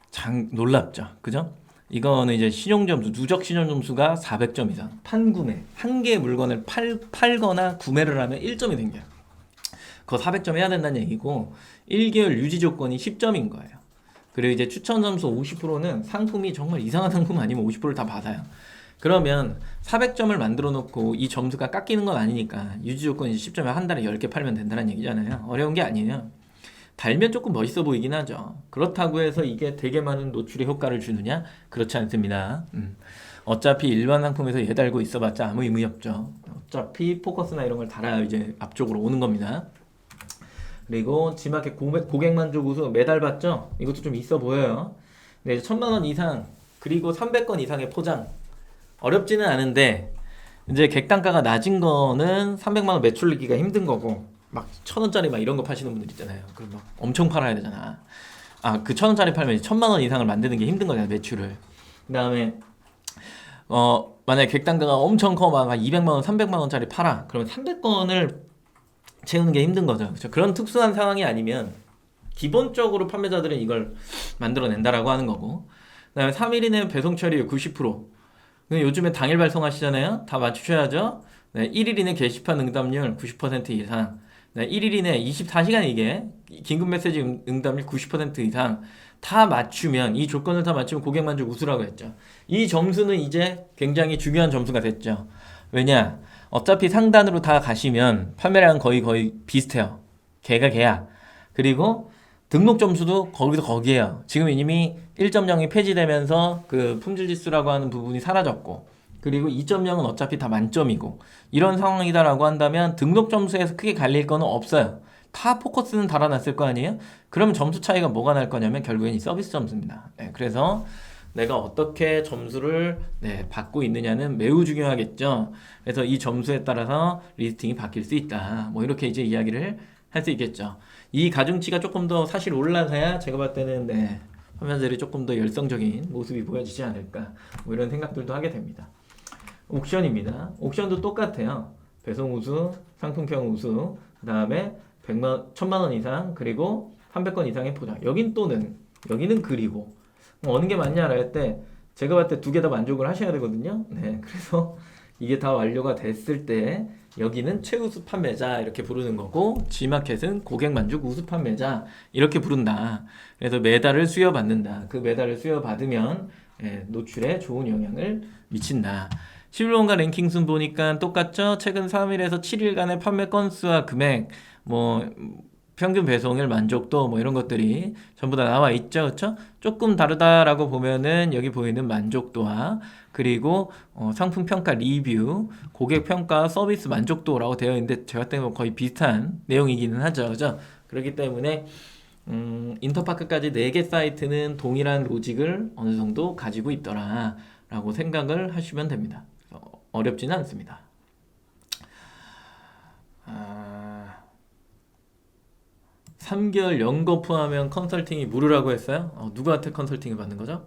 참 놀랍죠, 그죠? 이거는 이제 신용점수, 누적 신용점수가 400점 이상, 판구매, 한 개의 물건을 팔거나 구매를 하면 1점이 생겨요. 그거 400점 해야 된다는 얘기고 1개월 유지 조건이 10점인 거예요. 그리고 이제 추천 점수 50%는 상품이 정말 이상한 상품 아니면 50%를 다 받아요. 그러면 400점을 만들어 놓고 이 점수가 깎이는 건 아니니까 유지 조건이 10점에 한 달에 10개 팔면 된다는 얘기잖아요. 어려운 게 아니에요. 달면 조금 멋있어 보이긴 하죠. 그렇다고 해서 이게 되게 많은 노출의 효과를 주느냐? 그렇지 않습니다. 어차피 일반 상품에서 얘 달고 있어봤자 아무 의미 없죠. 어차피 포커스나 이런 걸 달아야 이제 앞쪽으로 오는 겁니다. 그리고 지마켓 고객 만족 우수 매달 받죠? 이것도 좀 있어 보여요. 네, 1000만 원 이상 그리고 300건 이상의 포장 어렵지는 않은데 이제 객단가가 낮은 거는 300만 원 매출 내기가 힘든 거고 막 1000원짜리 막 이런 거 파시는 분들 있잖아요. 그 막 엄청 팔아야 되잖아. 아, 그 1000원짜리 팔면 1000만 원 이상을 만드는 게 힘든 거잖아, 매출을. 그다음에 만약에 객단가가 엄청 커 막 200만 원, 300만 원짜리 팔아. 그러면 300건을 채우는 게 힘든 거죠. 그렇죠? 그런 특수한 상황이 아니면 기본적으로 판매자들은 이걸 만들어낸다라고 하는 거고. 그다음에 3일 이내 배송 처리율 90%. 요즘에 당일 발송하시잖아요. 다 맞추셔야죠. 네, 1일 이내 게시판 응답률 90% 이상. 네, 1일 이내 24시간 이게 긴급 메시지 응답률 90% 이상 다 맞추면 이 조건을 다 맞추면 고객 만족 우수라고 했죠. 이 점수는 이제 굉장히 중요한 점수가 됐죠. 왜냐? 어차피 상단으로 다 가시면 판매량은 거의 비슷해요. 걔가 걔야. 그리고 등록 점수도 거기서 거기에요. 지금 이미 1.0이 폐지되면서 그 품질 지수라고 하는 부분이 사라졌고 그리고 2.0은 어차피 다 만점이고 이런 상황이다라고 한다면 등록 점수에서 크게 갈릴 거는 없어요. 타 포커스는 달아놨을 거 아니에요? 그럼 점수 차이가 뭐가 날 거냐면 결국엔 이 서비스 점수입니다. 네, 그래서 내가 어떻게 점수를 받고 있느냐는 매우 중요하겠죠. 그래서 이 점수에 따라서 리스팅이 바뀔 수 있다. 뭐 이렇게 이제 이야기를 할 수 있겠죠. 이 가중치가 조금 더 사실 올라가야 제가 봤을 때는 판매자들이 조금 더 열성적인 모습이 보여지지 않을까 뭐 이런 생각들도 하게 됩니다. 옥션입니다. 옥션도 똑같아요. 배송 우수, 상품평 우수, 그 다음에 1000만 원 이상 그리고 300건 이상의 포장. 여기는 그리고 어느 게 맞냐라 할 때 제가 봤을 때 두 개 다 만족을 하셔야 되거든요. 네, 그래서 이게 다 완료가 됐을 때 여기는 최우수 판매자 이렇게 부르는 거고 G마켓은 고객 만족 우수 판매자 이렇게 부른다. 그래서 메달을 수여받는다. 그 메달을 수여받으면 노출에 좋은 영향을 미친다. 11월과 랭킹순 보니까 똑같죠? 최근 3일에서 7일간의 판매 건수와 금액 뭐 평균 배송일 만족도 뭐 이런 것들이 전부 다 나와 있죠. 그렇죠? 조금 다르다라고 보면은 여기 보이는 만족도와 그리고 상품 평가 리뷰, 고객 평가 서비스 만족도라고 되어 있는데 제가 때문에 거의 비슷한 내용이기는 하죠. 그죠? 그렇기 때문에 인터파크까지 4개 사이트는 동일한 로직을 어느 정도 가지고 있더라 라고 생각을 하시면 됩니다. 어렵지는 않습니다. 3개월 연거 포함하면 컨설팅이 무료라고 했어요? 누구한테 컨설팅을 받는 거죠?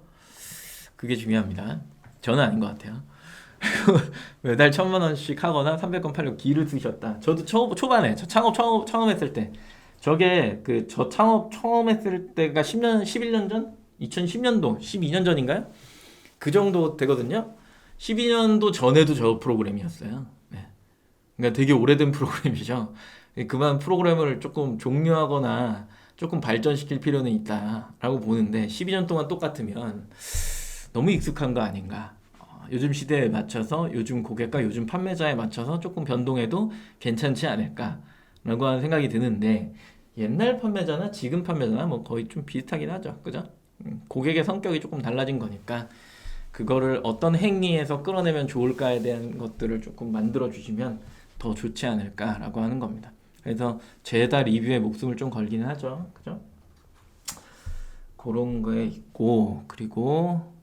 그게 중요합니다. 저는 아닌 것 같아요. 매달 1000만 원씩 하거나 300건 팔려고 기를 쓰셨다. 저도 초반에 저 창업 처음 했을 때 저게 저 창업 처음 했을 때가 11년 전? 2010년도 12년 전인가요? 그 정도 되거든요. 12년도 전에도 저 프로그램이었어요. 네. 그러니까 되게 오래된 프로그램이죠. 그만 프로그램을 조금 종료하거나 조금 발전시킬 필요는 있다라고 보는데 12년 동안 똑같으면 너무 익숙한 거 아닌가. 요즘 시대에 맞춰서 요즘 고객과 요즘 판매자에 맞춰서 조금 변동해도 괜찮지 않을까라고 하는 생각이 드는데 옛날 판매자나 지금 판매자나 뭐 거의 좀 비슷하긴 하죠. 그죠? 고객의 성격이 조금 달라진 거니까 그거를 어떤 행위에서 끌어내면 좋을까에 대한 것들을 조금 만들어 주시면 더 좋지 않을까라고 하는 겁니다. 그래서 죄다 리뷰에 목숨을 좀 걸기는 하죠. 그죠? 그런 거에 있고 그리고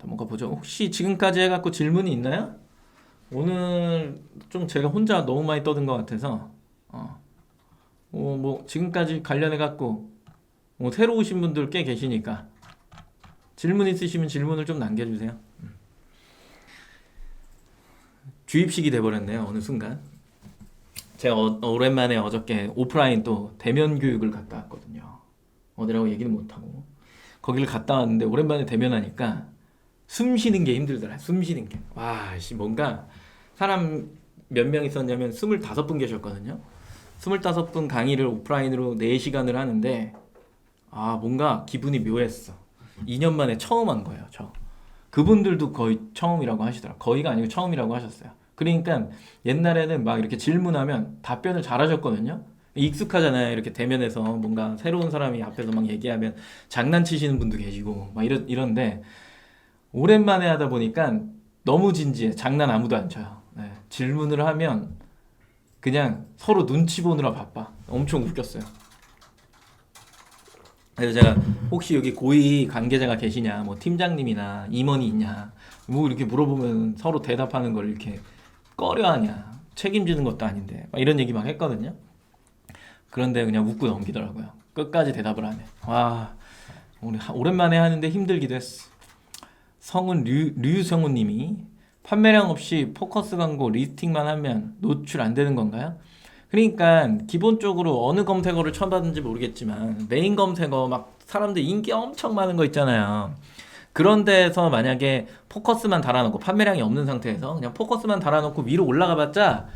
넘어가 보죠. 혹시 지금까지 해갖고 질문이 있나요? 오늘 좀 제가 혼자 너무 많이 떠든 것 같아서 뭐 지금까지 관련해갖고 새로 오신 분들 꽤 계시니까 질문 있으시면 질문을 좀 남겨주세요. 주입식이 돼버렸네요. 어느 순간 제가 오랜만에 어저께 오프라인 또 대면 교육을 갔다 왔거든요. 어디라고 얘기는 못하고 거기를 갔다 왔는데 오랜만에 대면하니까 숨 쉬는 게 힘들더라. 숨 쉬는 게. 와, 씨, 뭔가 사람 몇 명 있었냐면 25분 계셨거든요. 25분 강의를 오프라인으로 4시간을 하는데 뭔가 기분이 묘했어. 2년 만에 처음 한 거예요, 저. 그분들도 거의 처음이라고 하시더라고요. 거의가 아니고 처음이라고 하셨어요. 그러니까 옛날에는 막 이렇게 질문하면 답변을 잘하셨거든요. 익숙하잖아요. 이렇게 대면에서 뭔가 새로운 사람이 앞에서 막 얘기하면 장난치시는 분도 계시고 막 이런데 오랜만에 하다 보니까 너무 진지해. 장난 아무도 안 쳐요. 네. 질문을 하면 그냥 서로 눈치 보느라 바빠. 엄청 웃겼어요. 그래서 제가 혹시 여기 고위 관계자가 계시냐, 뭐 팀장님이나 임원이 있냐, 뭐 이렇게 물어보면 서로 대답하는 걸 이렇게 꺼려하냐, 책임지는 것도 아닌데, 막 이런 얘기 막 했거든요. 그런데 그냥 웃고 넘기더라고요. 끝까지 대답을 안 해. 와, 우리 오랜만에 하는데 힘들기도 했어. 성은 류성우님이 판매량 없이 포커스 광고 리스팅만 하면 노출 안 되는 건가요? 그러니까 기본적으로 어느 검색어를 쳐봤는지 모르겠지만 메인 검색어 막 사람들 인기 엄청 많은 거 있잖아요. 그런 데에서 만약에 포커스만 달아놓고 판매량이 없는 상태에서 그냥 포커스만 달아놓고 위로 올라가봤자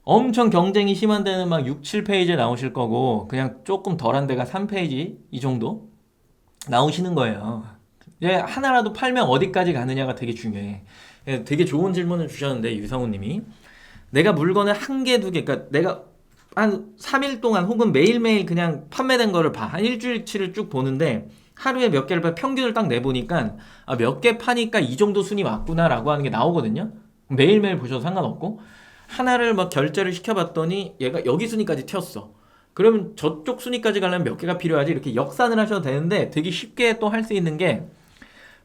엄청 경쟁이 심한 데는 막 6, 7페이지에 나오실 거고 그냥 조금 덜한 데가 3페이지 이 정도 나오시는 거예요. 이제 하나라도 팔면 어디까지 가느냐가 되게 중요해. 되게 좋은 질문을 주셨는데 유성우님이 내가 물건을 한 개, 두 개, 그러니까 내가 한 3일 동안 혹은 매일매일 그냥 판매된 거를 봐. 한 일주일치를 쭉 보는데 하루에 몇 개를 봐. 평균을 딱 내보니까 몇 개 파니까 이 정도 순위 맞구나라고 하는 게 나오거든요. 매일매일 보셔도 상관없고 하나를 막 결제를 시켜봤더니 얘가 여기 순위까지 튀었어. 그러면 저쪽 순위까지 가려면 몇 개가 필요하지? 이렇게 역산을 하셔도 되는데 되게 쉽게 또 할 수 있는 게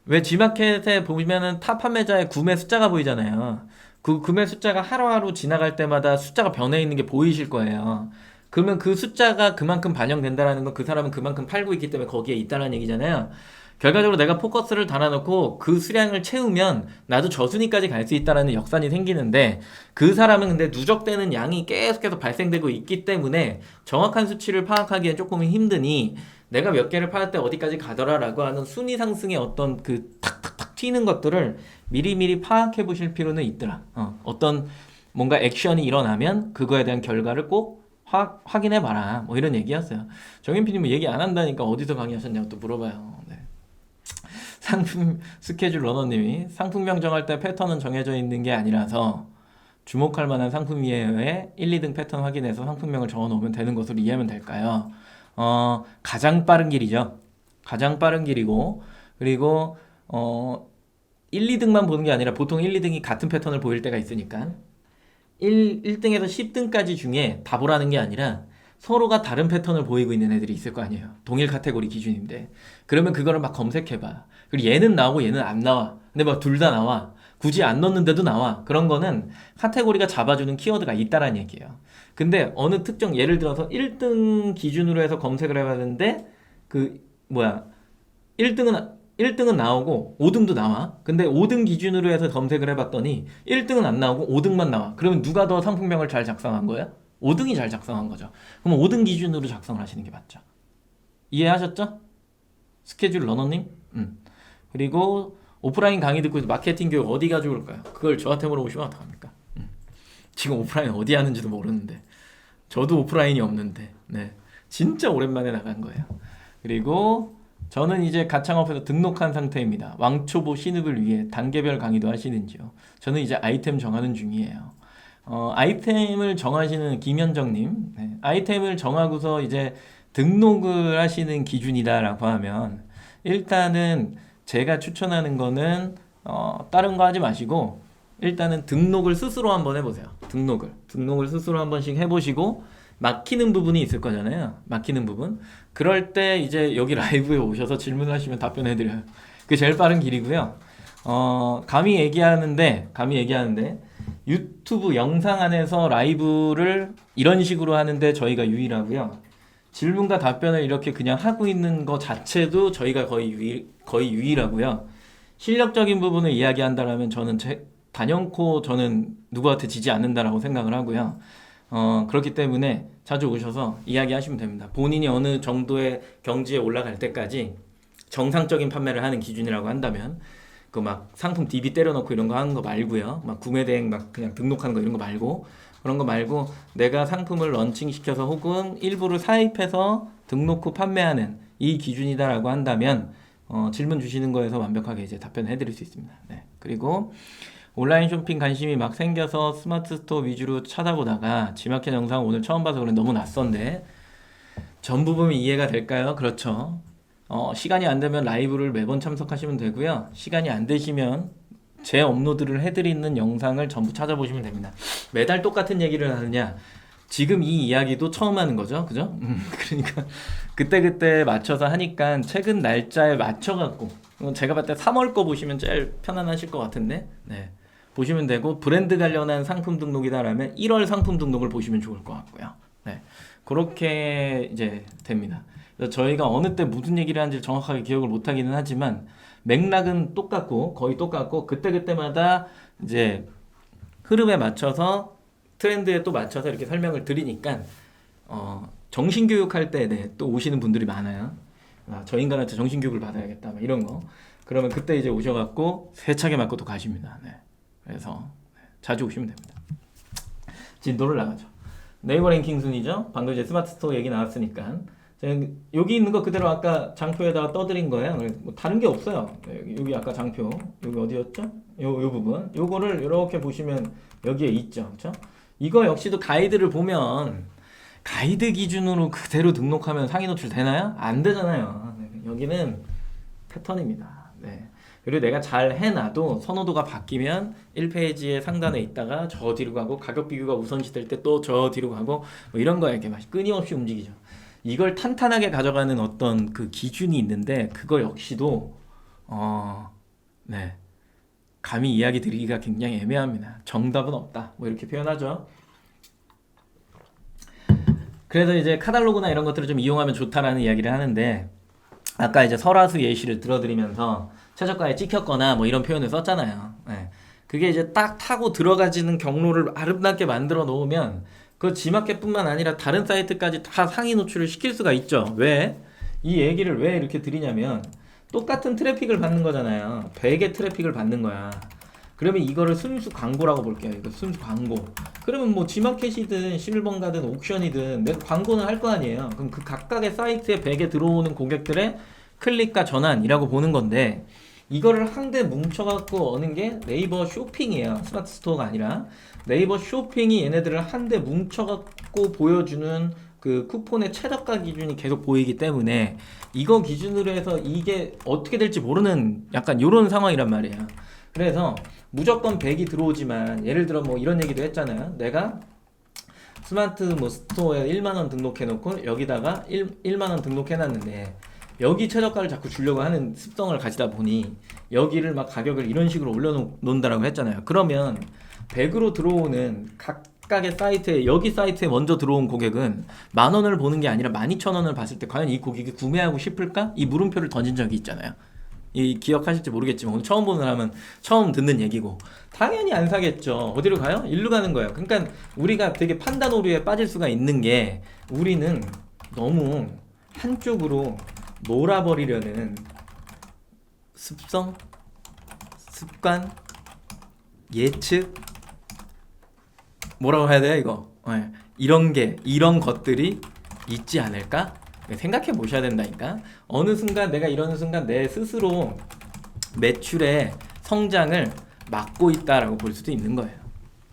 왜 G마켓에 보면은 타 판매자의 구매 숫자가 보이잖아요. 그 구매 숫자가 하루하루 지나갈 때마다 숫자가 변해 있는 게 보이실 거예요. 그러면 그 숫자가 그만큼 반영된다라는 건 그 사람은 그만큼 팔고 있기 때문에 거기에 있다는 얘기잖아요. 결과적으로 내가 포커스를 달아놓고 그 수량을 채우면 나도 저 순위까지 갈 수 있다라는 역산이 생기는데 그 사람은 근데 누적되는 양이 계속해서 발생되고 있기 때문에 정확한 수치를 파악하기엔 조금 힘드니 내가 몇 개를 팔을 때 어디까지 가더라라고 하는 순위 상승의 어떤 그 탁탁탁 튀는 것들을 미리미리 파악해 보실 필요는 있더라. 어떤 뭔가 액션이 일어나면 그거에 대한 결과를 꼭 확인해 봐라. 뭐 이런 얘기였어요. 정현P님 뭐 얘기 안 한다니까 어디서 강의하셨냐고 또 물어봐요. 네. 상품 스케줄 러너님이 상품명 정할 때 패턴은 정해져 있는 게 아니라서 주목할 만한 상품 이외에 1, 2등 패턴 확인해서 상품명을 적어 놓으면 되는 것으로 이해하면 될까요? 가장 빠른 길이죠. 가장 빠른 길이고 그리고 1, 2등만 보는 게 아니라 보통 1, 2등이 같은 패턴을 보일 때가 있으니까 1등에서 10등까지 중에 다 보라는 게 아니라 서로가 다른 패턴을 보이고 있는 애들이 있을 거 아니에요. 동일 카테고리 기준인데 그러면 그거를 막 검색해봐. 그리고 얘는 나오고 얘는 안 나와. 근데 막 둘 다 나와. 굳이 안 넣는데도 나와. 그런 거는 카테고리가 잡아주는 키워드가 있다라는 얘기예요. 근데 어느 특정 예를 들어서 1등 기준으로 해서 검색을 해봤는데 1등은 나오고 5등도 나와. 근데 5등 기준으로 해서 검색을 해봤더니 1등은 안 나오고 5등만 나와. 그러면 누가 더 상품명을 잘 작성한 거예요? 5등이 잘 작성한 거죠. 그럼 5등 기준으로 작성을 하시는 게 맞죠. 이해하셨죠? 스케줄 러너님? 그리고 오프라인 강의 듣고 마케팅 교육 어디가 좋을까요? 그걸 저한테 물어보시면 어떡합니까? 지금 오프라인 어디 하는지도 모르는데 저도 오프라인이 없는데 네, 진짜 오랜만에 나간 거예요. 그리고 저는 이제 가창업에서 등록한 상태입니다. 왕초보 신입을 위해 단계별 강의도 하시는지요? 저는 이제 아이템 정하는 중이에요. 아이템을 정하시는 김현정님, 네, 아이템을 정하고서 이제 등록을 하시는 기준이다라고 하면 일단은 제가 추천하는 거는 다른 거 하지 마시고 일단은 등록을 스스로 한번 해보세요. 등록을 스스로 한 번씩 해보시고 막히는 부분이 있을 거잖아요. 막히는 부분. 그럴 때 이제 여기 라이브에 오셔서 질문하시면 답변해드려요. 그게 제일 빠른 길이고요. 감히 얘기하는데 유튜브 영상 안에서 라이브를 이런 식으로 하는데 저희가 유일하고요. 질문과 답변을 이렇게 그냥 하고 있는 거 자체도 저희가 거의 유일하고요. 실력적인 부분을 이야기한다라면 저는 단연코 저는 누구한테 지지 않는다라고 생각을 하고요. 그렇기 때문에 자주 오셔서 이야기하시면 됩니다. 본인이 어느 정도의 경지에 올라갈 때까지 정상적인 판매를 하는 기준이라고 한다면 그 막 상품 DB 때려넣고 이런 거 하는 거 말고요. 막 구매 대행 막 그냥 등록하는 거 이런 거 말고 그런 거 말고 내가 상품을 런칭시켜서 혹은 일부를 사입해서 등록 후 판매하는 이 기준이다라고 한다면 질문 주시는 거에서 완벽하게 이제 답변을 해드릴 수 있습니다. 네. 그리고 온라인 쇼핑 관심이 막 생겨서 스마트 스토어 위주로 찾아보다가 지마켓 영상 오늘 처음 봐서 그래 너무 낯선데 전 부분이 이해가 될까요? 그렇죠. 시간이 안 되면 라이브를 매번 참석하시면 되고요. 시간이 안 되시면 제 업로드를 해드리는 영상을 전부 찾아보시면 됩니다. 매달 똑같은 얘기를 하느냐? 지금 이 이야기도 처음 하는 거죠. 그죠? 그러니까 그때그때 맞춰서 하니까 최근 날짜에 맞춰갖고 제가 봤을 때 3월 거 보시면 제일 편안하실 것 같은데 네. 보시면 되고 브랜드 관련한 상품 등록이다라면 1월 상품 등록을 보시면 좋을 것 같고요. 네. 그렇게 이제 됩니다. 그래서 저희가 어느 때 무슨 얘기를 하는지 정확하게 기억을 못 하기는 하지만 맥락은 똑같고 거의 똑같고 그때그때마다 이제 흐름에 맞춰서 트렌드에 또 맞춰서 이렇게 설명을 드리니까 정신교육 할 때 네, 또 오시는 분들이 많아요. 저 인간한테 정신교육을 받아야겠다 막 이런 거. 그러면 그때 이제 오셔갖고 세차게 맞고 또 가십니다. 네. 그래서 자주 오시면 됩니다. 진도를 나가죠. 네이버 랭킹 순위죠. 방금 이제 스마트 스토어 얘기 나왔으니까 여기 있는 거 그대로 아까 장표에다가 떠드린 거예요. 뭐 다른 게 없어요. 여기 아까 장표 여기 어디였죠? 요 부분 요거를 이렇게 보시면 여기에 있죠. 그렇죠? 이거 역시도 가이드를 보면 가이드 기준으로 그대로 등록하면 상위 노출 되나요? 안 되잖아요. 여기는 패턴입니다. 네. 그리고 내가 잘 해놔도 선호도가 바뀌면 1페이지의 상단에 있다가 저 뒤로 가고 가격 비교가 우선시 될 때 또 저 뒤로 가고 뭐 이런 거에 이렇게 끊임없이 움직이죠. 이걸 탄탄하게 가져가는 어떤 그 기준이 있는데 그거 역시도 네. 감히 이야기 드리기가 굉장히 애매합니다. 정답은 없다. 뭐 이렇게 표현하죠. 그래서 이제 카탈로그나 이런 것들을 좀 이용하면 좋다라는 이야기를 하는데 아까 이제 설화수 예시를 들어드리면서 최저가에 찍혔거나 뭐 이런 표현을 썼잖아요. 네. 그게 이제 딱 타고 들어가지는 경로를 아름답게 만들어 놓으면 그 지마켓뿐만 아니라 다른 사이트까지 다 상위 노출을 시킬 수가 있죠. 왜? 이 얘기를 왜 이렇게 드리냐면 똑같은 트래픽을 받는 거잖아요. 100의 트래픽을 받는 거야. 그러면 이거를 순수 광고라고 볼게요. 이거 순수 광고. 그러면 뭐 지마켓이든 실버가든 옥션이든 내가 광고는 할 거 아니에요. 그럼 그 각각의 사이트에 100에 들어오는 고객들의 클릭과 전환이라고 보는 건데 이거를 한데 뭉쳐갖고 어는 게 네이버 쇼핑이에요. 스마트 스토어가 아니라 네이버 쇼핑이 얘네들을 한데 뭉쳐갖고 보여주는 그 쿠폰의 최저가 기준이 계속 보이기 때문에 이거 기준으로 해서 이게 어떻게 될지 모르는 약간 요런 상황이란 말이에요. 그래서 무조건 100이 들어오지만 예를 들어 뭐 이런 얘기도 했잖아요. 내가 스마트 뭐 스토어에 1만원 등록해놓고 여기다가 1만원 등록해놨는데 여기 최저가를 자꾸 주려고 하는 습성을 가지다 보니 여기를 막 가격을 이런 식으로 올려놓는다라고 했잖아요. 그러면 100으로 들어오는 각각의 사이트에 여기 사이트에 먼저 들어온 고객은 10,000원을 보는 게 아니라 12,000원을 봤을 때 과연 이 고객이 구매하고 싶을까? 이 물음표를 던진 적이 있잖아요. 이 기억하실지 모르겠지만 오늘 처음 보는 사람은 처음 듣는 얘기고 당연히 안 사겠죠. 어디로 가요? 일로 가는 거예요. 그러니까 우리가 되게 판단 오류에 빠질 수가 있는 게 우리는 너무 한쪽으로 몰아버리려는 습성, 습관, 예측 뭐라고 해야 돼요 이거? 네. 이런 것들이 있지 않을까? 생각해 보셔야 된다니까. 어느 순간 내가 이러는 순간 내 스스로 매출의 성장을 막고 있다라고 볼 수도 있는 거예요.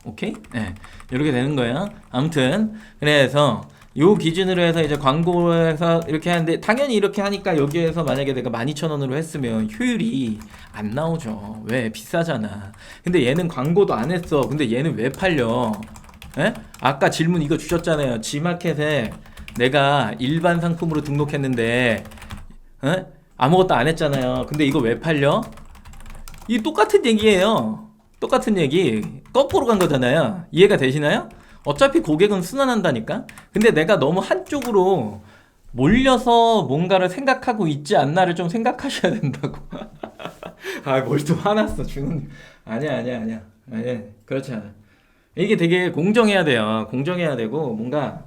오케이? 네. 이렇게 되는 거예요. 아무튼 그래서 요 기준으로 해서 이제 광고에서 이렇게 하는데 당연히 이렇게 하니까 여기에서 만약에 내가 12,000원으로 했으면 효율이 안 나오죠. 왜? 비싸잖아. 근데 얘는 광고도 안 했어. 근데 얘는 왜 팔려? 에? 아까 질문 이거 주셨잖아요. 지마켓에 내가 일반 상품으로 등록했는데 에? 아무것도 안 했잖아요. 근데 이거 왜 팔려? 이 똑같은 얘기예요. 똑같은 얘기. 거꾸로 간 거잖아요. 이해가 되시나요? 어차피 고객은 순환한다니까. 근데 내가 너무 한쪽으로 몰려서 뭔가를 생각하고 있지 않나를 좀 생각하셔야 된다고. 아, 뭘 또 화났어 주는. 아니야. 그렇지 않아. 이게 되게 공정해야 돼요. 공정해야 되고 뭔가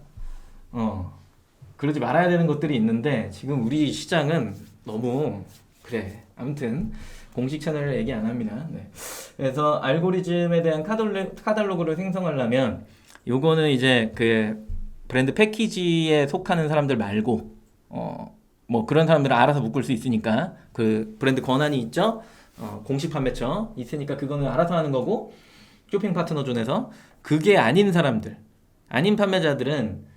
그러지 말아야 되는 것들이 있는데 지금 우리 시장은 너무 그래. 아무튼 공식 채널을 얘기 안 합니다. 네. 그래서 알고리즘에 대한 카탈로그를 생성하려면 요거는 이제 그 브랜드 패키지에 속하는 사람들 말고 뭐 그런 사람들은 알아서 묶을 수 있으니까 그 브랜드 권한이 있죠. 공식 판매처 있으니까 그거는 알아서 하는 거고 쇼핑 파트너 존에서 그게 아닌 사람들, 아닌 판매자들은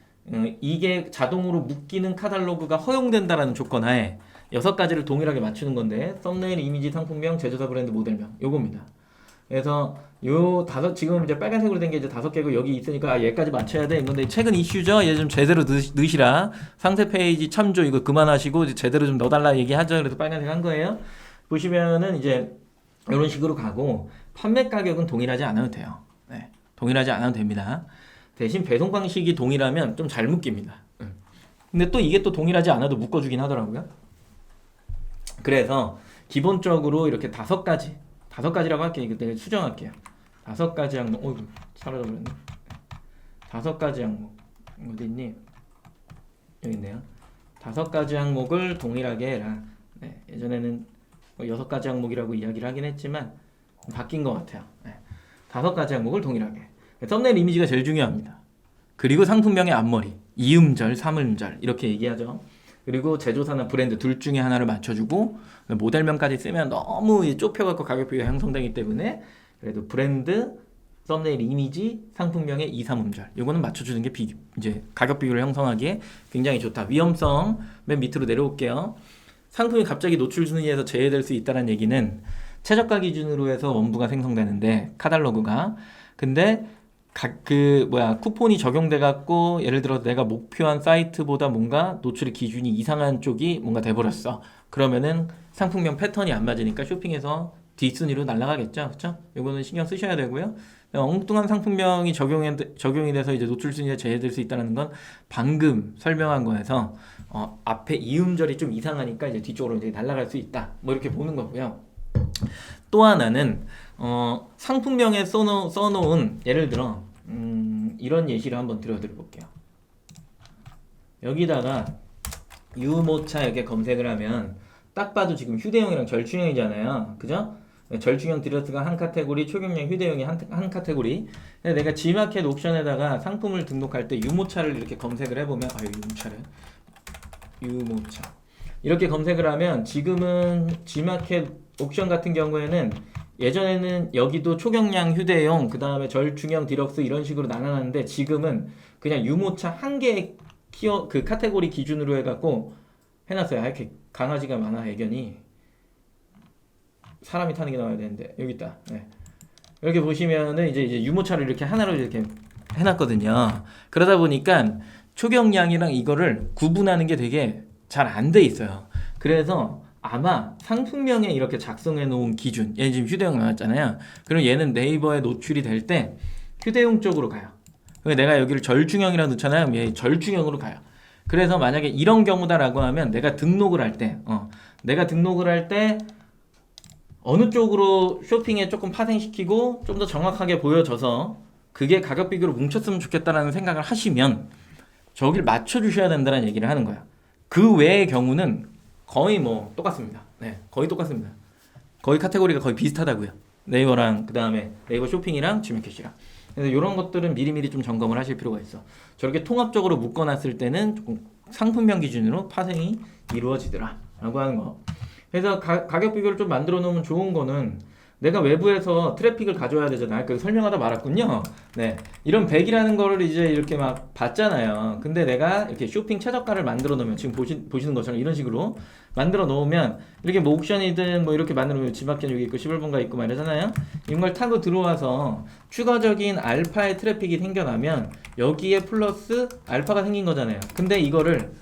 이게 자동으로 묶이는 카탈로그가 허용된다라는 조건 하에 6가지를 동일하게 맞추는 건데 썸네일, 이미지, 상품명, 제조사, 브랜드, 모델명 요겁니다. 그래서 요 지금 이제 빨간색으로 된 게 이제 5개고 여기 있으니까 얘까지 맞춰야 돼. 이건데 최근 이슈죠. 얘 좀 제대로 넣으시라. 상세 페이지 참조 이거 그만하시고 제대로 좀 넣어달라 얘기하죠. 그래서 빨간색 한 거예요. 보시면은 이제 이런 식으로 가고 판매 가격은 동일하지 않아도 돼요. 네, 동일하지 않아도 됩니다. 대신 배송 방식이 동일하면 좀 잘 묶입니다. 근데 또 이게 또 동일하지 않아도 묶어주긴 하더라고요. 그래서 기본적으로 이렇게 5가지라고 할게요. 이거 내가 수정할게요. 5가지 항목. 어이구 사라져버렸네. 5가지 항목 어디 있니? 여기 있네요. 5가지 항목을 동일하게 해라. 네, 예전에는 6가지 항목이라고 이야기를 하긴 했지만 바뀐 것 같아요. 네, 5가지 항목을 동일하게. 썸네일 이미지가 제일 중요합니다. 그리고 상품명의 앞머리, 이음절, 삼음절 이렇게 얘기하죠. 그리고 제조사나 브랜드 둘 중에 하나를 맞춰주고 모델명까지 쓰면 너무 좁혀갖고 가격 비교가 형성되기 때문에 그래도 브랜드, 썸네일 이미지, 상품명의 2, 3음절 이거는 맞춰주는 게 이제 가격 비교를 형성하기에 굉장히 좋다. 위험성 맨 밑으로 내려올게요. 상품이 갑자기 노출 순위에서 제외될 수 있다는 얘기는 최저가 기준으로 해서 원부가 생성되는데 카탈로그가 근데 쿠폰이 적용돼 갖고 예를 들어 내가 목표한 사이트보다 뭔가 노출의 기준이 이상한 쪽이 뭔가 돼버렸어. 그러면은 상품명 패턴이 안 맞으니까 쇼핑에서 뒷순위로 날아가겠죠. 그렇죠? 이거는 신경 쓰셔야 되고요. 엉뚱한 상품명이 적용이 돼서 이제 노출 순위에 제외될 수 있다는 건 방금 설명한 거에서 앞에 이음절이 좀 이상하니까 이제 뒤쪽으로 이제 날아갈 수 있다. 뭐 이렇게 보는 거고요. 또 하나는 상품명에 써놓은 예를 들어 이런 예시를 한번 들어볼게요. 여기다가 유모차 이렇게 검색을 하면 딱 봐도 지금 휴대용이랑 절충형이잖아요. 그죠? 절충형 디러스가 한 카테고리, 초경량 휴대용이 한 카테고리. 내가 G마켓 옵션에다가 상품을 등록할 때 유모차를 이렇게 검색을 해보면 유모차 이렇게 검색을 하면 지금은 G마켓 옵션 같은 경우에는 예전에는 여기도 초경량 휴대용 그 다음에 절충형 디럭스 이런 식으로 나눠놨는데 지금은 그냥 유모차 한 개의 그 카테고리 기준으로 해갖고 해놨어요. 이렇게 강아지가 많아 애견이 사람이 타는 게 나와야 되는데 여기 있다. 네. 이렇게 보시면은 이제 유모차를 이렇게 하나로 이렇게 해놨거든요. 그러다 보니까 초경량이랑 이거를 구분하는 게 되게 잘 안 돼 있어요. 그래서 아마 상품명에 이렇게 작성해 놓은 기준 얘는 지금 휴대용 나왔잖아요. 그럼 얘는 네이버에 노출이 될 때 휴대용 쪽으로 가요. 그러니까 내가 여기를 절충형이라고 넣잖아요. 그럼 얘 절충형으로 가요. 그래서 만약에 이런 경우다라고 하면 내가 등록을 할 때 어느 쪽으로 쇼핑에 조금 파생시키고 좀 더 정확하게 보여져서 그게 가격 비교로 뭉쳤으면 좋겠다라는 생각을 하시면 저길 맞춰주셔야 된다는 얘기를 하는 거야. 그 외의 경우는 거의 뭐 똑같습니다. 네, 거의 똑같습니다. 거의 카테고리가 거의 비슷하다고요. 네이버랑 그 다음에 네이버 쇼핑이랑 G마켓이랑. 그래서 이런 것들은 미리미리 좀 점검을 하실 필요가 있어. 저렇게 통합적으로 묶어놨을 때는 조금 상품명 기준으로 파생이 이루어지더라라고 하는 거. 그래서 가격 비교를 좀 만들어 놓으면 좋은 거는 내가 외부에서 트래픽을 가져와야 되잖아요. 그래서 설명하다 말았군요. 네, 이런 100이라는 거를 이제 이렇게 막 봤잖아요. 근데 내가 이렇게 쇼핑 최저가를 만들어 놓으면 지금 보시는 것처럼 이런 식으로 만들어 놓으면 이렇게 뭐 옥션이든 뭐 이렇게 만들어 놓으면 G마켓 여기 있고 11번가 있고 말이잖아요. 이런 걸 타고 들어와서 추가적인 알파의 트래픽이 생겨나면 여기에 플러스 알파가 생긴 거잖아요. 근데 이거를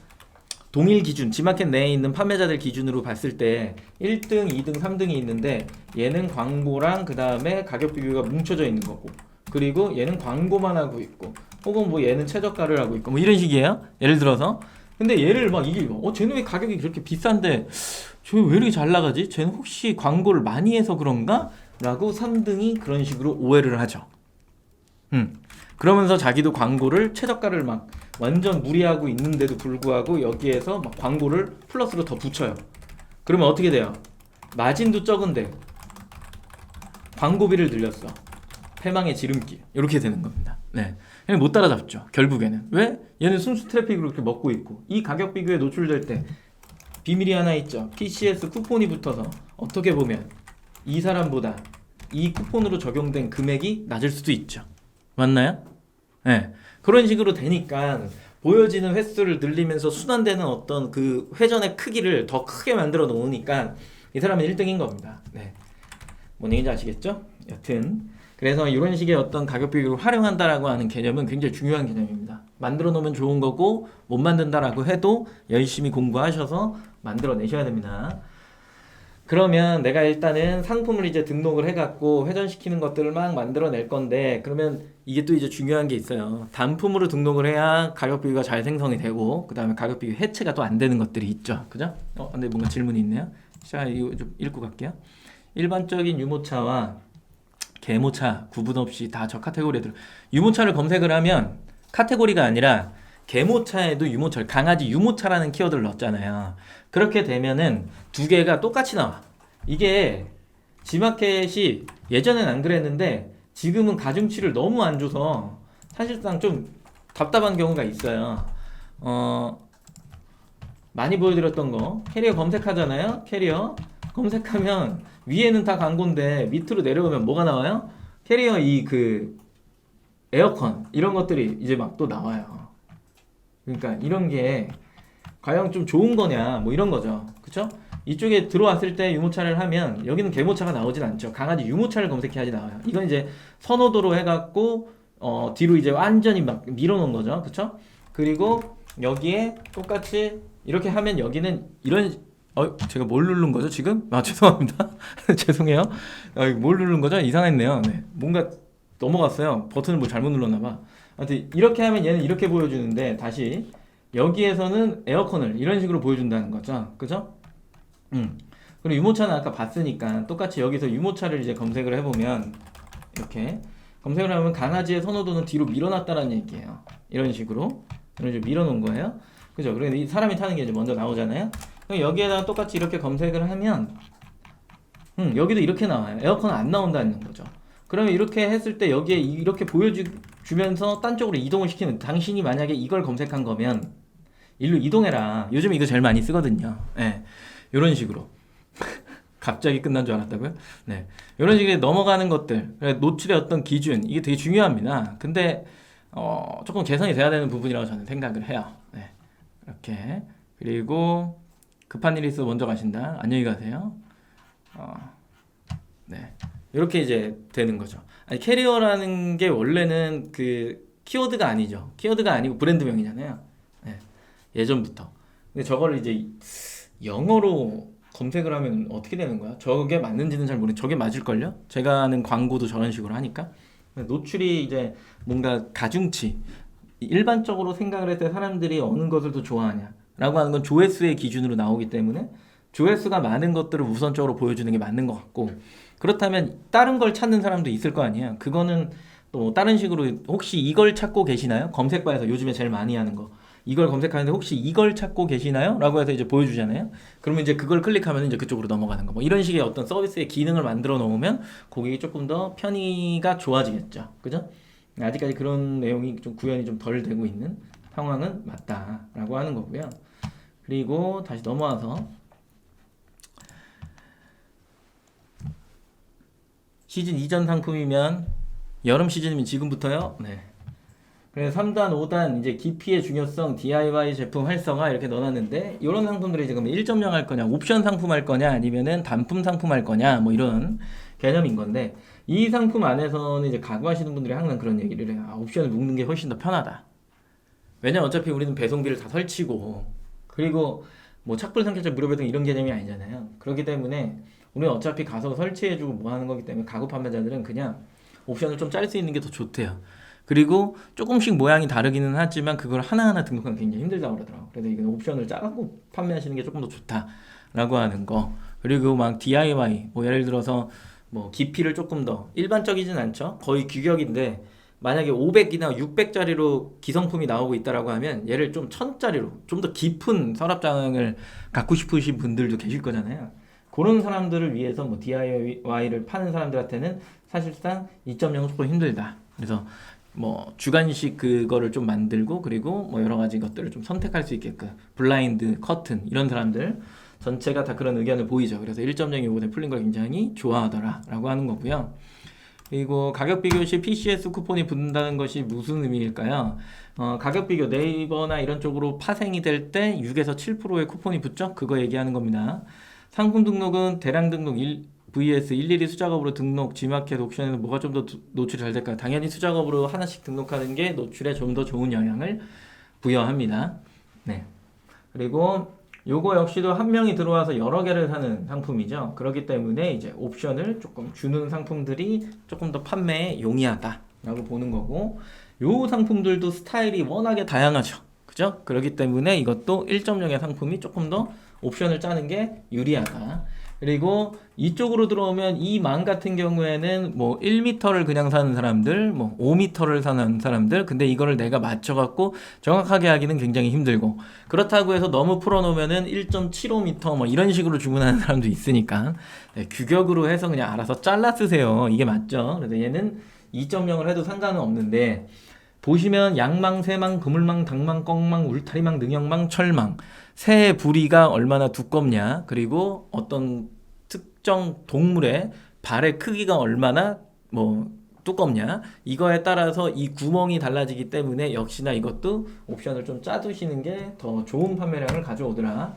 동일 기준, G마켓 내에 있는 판매자들 기준으로 봤을 때 1등, 2등, 3등이 있는데 얘는 광고랑 그 다음에 가격 비교가 뭉쳐져 있는 거고 그리고 얘는 광고만 하고 있고 혹은 뭐 얘는 최저가를 하고 있고 뭐 이런 식이에요. 예를 들어서 근데 얘를 막 이게 쟤는 왜 가격이 그렇게 비싼데 쟤 왜 이렇게 잘 나가지? 쟤는 혹시 광고를 많이 해서 그런가? 라고 3등이 그런 식으로 오해를 하죠. 그러면서 자기도 광고를 최저가를 막 완전 무리하고 있는데도 불구하고 여기에서 막 광고를 플러스로 더 붙여요. 그러면 어떻게 돼요? 마진도 적은데 광고비를 늘렸어. 패망의 지름길. 이렇게 되는 겁니다. 네. 그냥 못 따라잡죠. 결국에는. 왜? 얘는 순수 트래픽으로 이렇게 먹고 있고 이 가격 비교에 노출될 때 비밀이 하나 있죠. PCS 쿠폰이 붙어서 어떻게 보면 이 사람보다 이 쿠폰으로 적용된 금액이 낮을 수도 있죠. 맞나요? 네. 그런 식으로 되니까 보여지는 횟수를 늘리면서 순환되는 어떤 그 회전의 크기를 더 크게 만들어 놓으니까 이 사람은 1등인 겁니다. 네. 뭔 얘기인지 아시겠죠? 여튼 그래서 이런 식의 어떤 가격 비교를 활용한다라고 하는 개념은 굉장히 중요한 개념입니다. 만들어 놓으면 좋은 거고 못 만든다라고 해도 열심히 공부하셔서 만들어 내셔야 됩니다. 그러면 내가 일단은 상품을 이제 등록을 해갖고 회전시키는 것들을 막 만들어 낼 건데 그러면 이게 또 이제 중요한 게 있어요. 단품으로 등록을 해야 가격 비교가 잘 생성이 되고 그 다음에 가격 비교 해체가 또 안 되는 것들이 있죠. 그죠? 근데 뭔가 질문이 있네요. 자, 이거 좀 읽고 갈게요. 일반적인 유모차와 계모차 구분 없이 다 저 카테고리에 들어. 유모차를 검색을 하면 카테고리가 아니라 계모차에도 유모차, 강아지 유모차라는 키워드를 넣었잖아요. 그렇게 되면은 두 개가 똑같이 나와. 이게 지마켓이 예전엔 안 그랬는데 지금은 가중치를 너무 안 줘서 사실상 좀 답답한 경우가 있어요. 많이 보여드렸던 거 캐리어 검색하잖아요. 캐리어 검색하면 위에는 다 광고인데 밑으로 내려오면 뭐가 나와요? 캐리어 이 그 에어컨 이런 것들이 이제 막 또 나와요. 그러니까 이런 게 과연 좀 좋은 거냐 뭐 이런 거죠. 그쵸? 이쪽에 들어왔을 때 유모차를 하면 여기는 개모차가 나오진 않죠. 강아지 유모차를 검색해야지 나와요. 이건 이제 선호도로 해갖고 뒤로 이제 완전히 막 밀어놓은 거죠. 그쵸? 그리고 여기에 똑같이 이렇게 하면 여기는 이런 제가 뭘 누른 거죠 지금? 죄송합니다. 죄송해요. 뭘 누른 거죠? 이상했네요. 네. 뭔가 넘어갔어요. 버튼을 뭐 잘못 눌렀나 봐. 하여튼 이렇게 하면 얘는 이렇게 보여주는데 다시 여기에서는 에어컨을 이런 식으로 보여준다는 거죠. 그죠? 그리고 유모차는 아까 봤으니까 똑같이 여기서 유모차를 이제 검색을 해보면 이렇게 검색을 하면 강아지의 선호도는 뒤로 밀어놨다라는 얘기예요. 이런 식으로 밀어놓은 거예요. 그죠? 그래서 이 사람이 타는 게 이제 먼저 나오잖아요. 여기에다가 똑같이 이렇게 검색을 하면 여기도 이렇게 나와요. 에어컨은 안 나온다는 거죠. 그러면 이렇게 했을 때 여기에 이렇게 보여주면서 딴 쪽으로 이동을 시키는, 당신이 만약에 이걸 검색한 거면 일로 이동해라. 요즘 이거 제일 많이 쓰거든요. 네. 이런 식으로 갑자기 끝난 줄 알았다고요? 네. 이런 식으로 넘어가는 것들, 노출의 어떤 기준, 이게 되게 중요합니다. 근데 조금 개선이 돼야 되는 부분이라고 저는 생각을 해요. 네. 이렇게. 그리고 급한 일이 있어 먼저 가신다. 안녕히 가세요. 네. 이렇게 이제 되는 거죠. 아니, 캐리어라는 게 원래는 그 키워드가 아니죠. 키워드가 아니고 브랜드명이잖아요. 네. 예전부터. 근데 저걸 이제 영어로 검색을 하면 어떻게 되는 거야? 저게 맞는지는 잘 모르겠는데 저게 맞을걸요? 제가 하는 광고도 저런 식으로 하니까. 노출이 이제 뭔가 가중치, 일반적으로 생각을 할 때 사람들이 어느 것을 더 좋아하냐 라고 하는 건 조회수의 기준으로 나오기 때문에 조회수가 많은 것들을 우선적으로 보여주는 게 맞는 것 같고, 그렇다면 다른 걸 찾는 사람도 있을 거 아니에요. 그거는 또 다른 식으로 혹시 이걸 찾고 계시나요? 검색바에서 요즘에 제일 많이 하는 거, 이걸 검색하는데 혹시 이걸 찾고 계시나요? 라고 해서 이제 보여주잖아요. 그러면 이제 그걸 클릭하면 이제 그쪽으로 넘어가는 거, 뭐 이런 식의 어떤 서비스의 기능을 만들어 놓으면 고객이 조금 더 편의가 좋아지겠죠. 그죠? 아직까지 그런 내용이 좀 구현이 좀 덜 되고 있는 상황은 맞다라고 하는 거고요. 그리고 다시 넘어와서 시즌 이전 상품이면, 여름 시즌이면 지금부터요. 네. 그래서 3단, 5단 이제 깊이의 중요성, DIY 제품 활성화 이렇게 넣어놨는데, 이런 상품들이 지금 1.0 할 거냐, 옵션 상품 할 거냐, 아니면은 단품 상품 할 거냐, 뭐 이런 개념인 건데, 이 상품 안에서는 이제 가구하시는 분들이 항상 그런 얘기를 해요. 옵션을 묶는 게 훨씬 더 편하다. 왜냐면 어차피 우리는 배송비를 다 설치고, 그리고 뭐 착불 상태자 무료 배송 이런 개념이 아니잖아요. 그렇기 때문에 우리는 어차피 가서 설치해주고 뭐 하는 거기 때문에 가구 판매자들은 그냥 옵션을 좀 짤 수 있는 게 더 좋대요. 그리고 조금씩 모양이 다르기는 하지만 그걸 하나하나 등록하기 굉장히 힘들다고 그러더라고요. 그래서 이건 옵션을 짜갖고 판매하시는 게 조금 더 좋다라고 하는 거. 그리고 막 DIY, 뭐 예를 들어서 뭐 깊이를 조금 더, 일반적이진 않죠. 거의 규격인데 만약에 500이나 600짜리로 기성품이 나오고 있다라고 하면 얘를 좀 1000짜리로 좀 더 깊은 서랍장을 갖고 싶으신 분들도 계실 거잖아요. 그런 사람들을 위해서 뭐 DIY를 파는 사람들한테는 사실상 2.0은 조금 힘들다. 그래서 뭐 주간식 그거를 좀 만들고 그리고 뭐 여러 가지 것들을 좀 선택할 수 있게끔 블라인드, 커튼 이런 사람들 전체가 다 그런 의견을 보이죠. 그래서 1.0이 이번에 풀린 걸 굉장히 좋아하더라 라고 하는 거고요. 그리고 가격 비교 시 PCS 쿠폰이 붙는다는 것이 무슨 의미일까요? 가격 비교 네이버나 이런 쪽으로 파생이 될 때 6에서 7%의 쿠폰이 붙죠? 그거 얘기하는 겁니다. 상품 등록은 대량 등록 vs 일일이 수작업으로 등록, G마켓, 옥션에는 뭐가 좀 더 노출이 잘 될까요? 당연히 수작업으로 하나씩 등록하는 게 노출에 좀 더 좋은 영향을 부여합니다. 네. 그리고 요거 역시도 한 명이 들어와서 여러 개를 사는 상품이죠. 그렇기 때문에 이제 옵션을 조금 주는 상품들이 조금 더 판매에 용이하다라고 보는 거고, 요 상품들도 스타일이 워낙에 다양하죠. 그죠? 그렇기 때문에 이것도 1.0의 상품이 조금 더 옵션을 짜는 게 유리하다. 그리고 이쪽으로 들어오면 이 망 같은 경우에는 뭐 1m를 그냥 사는 사람들, 뭐 5m를 사는 사람들, 근데 이거를 내가 맞춰갖고 정확하게 하기는 굉장히 힘들고, 그렇다고 해서 너무 풀어놓으면은 1.75m 뭐 이런 식으로 주문하는 사람도 있으니까 네, 규격으로 해서 그냥 알아서 잘라 쓰세요. 이게 맞죠? 그래서 얘는 2.0을 해도 상관은 없는데, 보시면 양망, 새망, 그물망, 닭망, 꺽망, 울타리망, 능형망, 철망 새의 부리가 얼마나 두껍냐, 그리고 어떤 특정 동물의 발의 크기가 얼마나 뭐 두껍냐, 이거에 따라서 이 구멍이 달라지기 때문에 역시나 이것도 옵션을 좀 짜두시는 게 더 좋은 판매량을 가져오더라.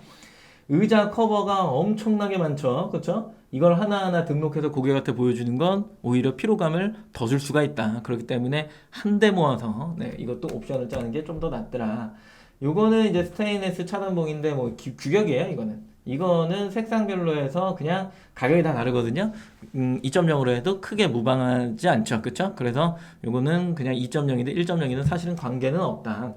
의자 커버가 엄청나게 많죠. 그렇죠? 이걸 하나하나 등록해서 고객한테 보여주는 건 오히려 피로감을 더 줄 수가 있다. 그렇기 때문에 한 대 모아서 네, 이것도 옵션을 짜는 게 좀 더 낫더라. 요거는 이제 스테인레스 차단봉인데 뭐 규격이에요. 이거는 색상별로 해서 그냥 가격이 다 다르거든요. 2.0으로 해도 크게 무방하지 않죠. 그렇죠? 그래서 요거는 그냥 2.0이든 1.0이든 사실은 관계는 없다.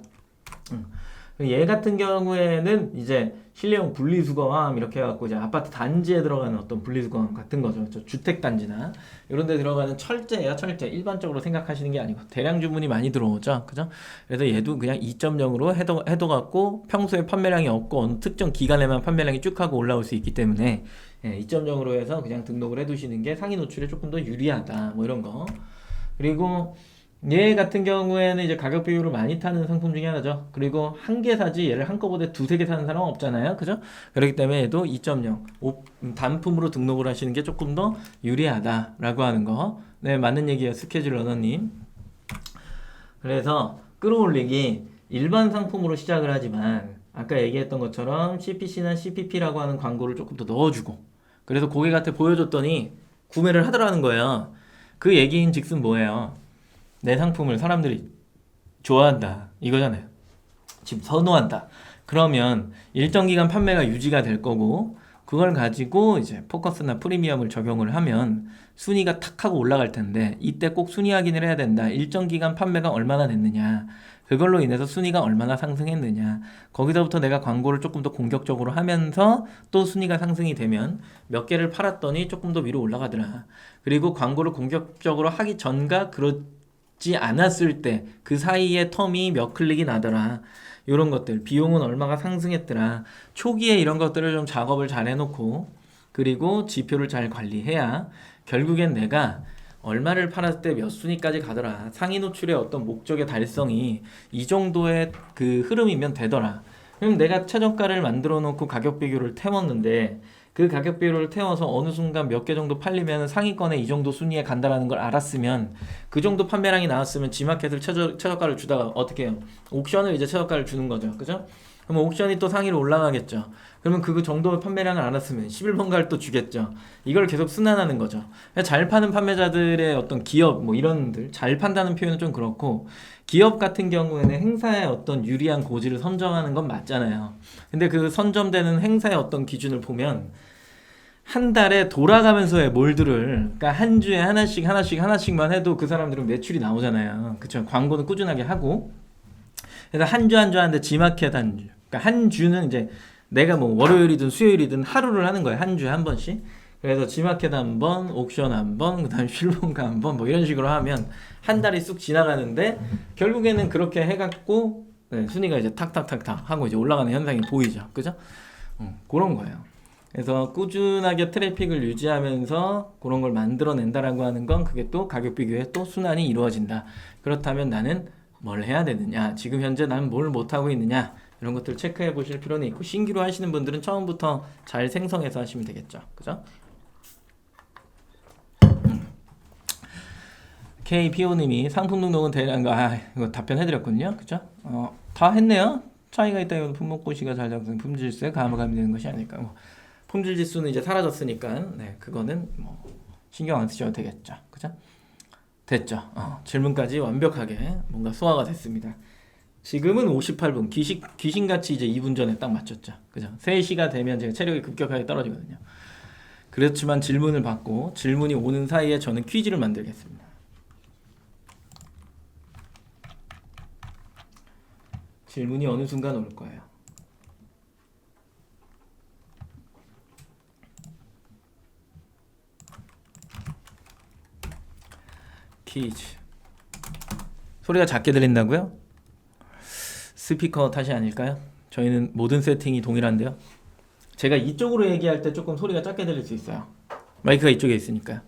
얘 같은 경우에는 이제 실내용 분리수거함 이렇게 해갖고 이제 아파트 단지에 들어가는 어떤 분리수거함 같은 거죠. 주택 단지나 이런 데 들어가는 철제예요. 철제. 일반적으로 생각하시는 게 아니고 대량 주문이 많이 들어오죠. 그죠? 그래서 얘도 그냥 2.0으로 해도 갖고 평소에 판매량이 없고 어느 특정 기간에만 판매량이 쭉 하고 올라올 수 있기 때문에 2.0으로 해서 그냥 등록을 해두시는 게 상위 노출에 조금 더 유리하다. 뭐 이런 거. 그리고 얘 같은 경우에는 이제 가격 비교를 많이 타는 상품 중에 하나죠. 그리고 한 개 사지 얘를 한꺼번에 두세 개 사는 사람은 없잖아요. 그죠? 그렇기 때문에 얘도 2.0 단품으로 등록을 하시는 게 조금 더 유리하다라고 하는 거. 네, 맞는 얘기예요. 스케줄 러너님. 그래서 끌어올리기 일반 상품으로 시작을 하지만 아까 얘기했던 것처럼 CPC나 CPP라고 하는 광고를 조금 더 넣어주고, 그래서 고객한테 보여줬더니 구매를 하더라는 거예요. 그 얘기인 즉슨 뭐예요? 내 상품을 사람들이 좋아한다 이거잖아요. 지금 선호한다. 그러면 일정 기간 판매가 유지가 될 거고, 그걸 가지고 이제 포커스나 프리미엄을 적용을 하면 순위가 탁 하고 올라갈 텐데, 이때 꼭 순위 확인을 해야 된다. 일정 기간 판매가 얼마나 됐느냐, 그걸로 인해서 순위가 얼마나 상승했느냐, 거기서부터 내가 광고를 조금 더 공격적으로 하면서 또 순위가 상승이 되면 몇 개를 팔았더니 조금 더 위로 올라가더라. 그리고 광고를 공격적으로 하기 전과 그렇지 않았을 때 그 사이에 텀이 몇 클릭이 나더라. 이런 것들, 비용은 얼마가 상승했더라. 초기에 이런 것들을 좀 작업을 잘 해놓고, 그리고 지표를 잘 관리해야 결국엔 내가 얼마를 팔았을 때 몇 순위까지 가더라, 상위 노출의 어떤 목적의 달성이 이 정도의 그 흐름이면 되더라. 그럼 내가 최저가를 만들어 놓고 가격 비교를 태웠는데, 그 가격 비교를 태워서 어느 순간 몇 개 정도 팔리면 상위권에 이 정도 순위에 간다라는 걸 알았으면, 그 정도 판매량이 나왔으면 G마켓을 최저가를 주다가 어떻게 해요? 옥션을 이제 최저가를 주는 거죠. 그죠? 그럼 옥션이 또 상위로 올라가겠죠. 그러면 그 정도의 판매량을 알았으면 11번가를 또 주겠죠. 이걸 계속 순환하는 거죠. 잘 파는 판매자들의 어떤 기업 뭐 이런들, 잘 판다는 표현은 좀 그렇고, 기업 같은 경우에는 행사의 어떤 유리한 고지를 선정하는 건 맞잖아요. 근데 그 선점되는 행사의 어떤 기준을 보면 한 달에 돌아가면서의 몰드를, 그러니까 한 주에 하나씩만 해도 그 사람들은 매출이 나오잖아요. 그쵸? 광고는 꾸준하게 하고. 그래서 한 주 하는데 G마켓 한 주. 그러니까 한 주는 이제 내가 뭐 월요일이든 수요일이든 하루를 하는 거예요. 한 주에 한 번씩. 그래서 G마켓 한 번, 옥션 한 번, 그 다음 실버가 한 번, 뭐 이런 식으로 하면 한 달이 쑥 지나가는데 결국에는 그렇게 해갖고 네, 순위가 이제 탁탁탁탁 하고 이제 올라가는 현상이 보이죠. 그죠? 그런 거예요. 그래서 꾸준하게 트래픽을 유지하면서 그런 걸 만들어낸다라고 하는 건 그게 또 가격 비교에 또 순환이 이루어진다. 그렇다면 나는 뭘 해야 되느냐? 지금 현재 나는 뭘 못하고 있느냐? 이런 것들 체크해 보실 필요는 있고 신규로 하시는 분들은 처음부터 잘 생성해서 하시면 되겠죠. 그죠? KPO님이 상품 등록은 대략 이거 답변해드렸거든요. 그죠? 다 했네요. 차이가 있다면 품목고시가 잘 작성 품질세 감압감이 되는 것이 아닐까. 뭐, 품질 지수는 이제 사라졌으니까 네 그거는 뭐 신경 안 쓰셔도 되겠죠. 그죠? 됐죠. 질문까지 완벽하게 뭔가 소화가 됐습니다. 지금은 58분 귀신같이 이제 2분 전에 딱 맞췄죠. 그죠? 3시가 되면 제가 체력이 급격하게 떨어지거든요. 그렇지만 질문을 받고 질문이 오는 사이에 저는 퀴즈를 만들겠습니다. 질문이 어느 순간 올 거예요. 퀴즈. 소리가 작게 들린다고요? 스피커 탓이 아닐까요? 저희는 모든 세팅이 동일한데요. 제가 이쪽으로 얘기할 때 조금 소리가 작게 들릴 수 있어요. 마이크가 이쪽에 있으니까요.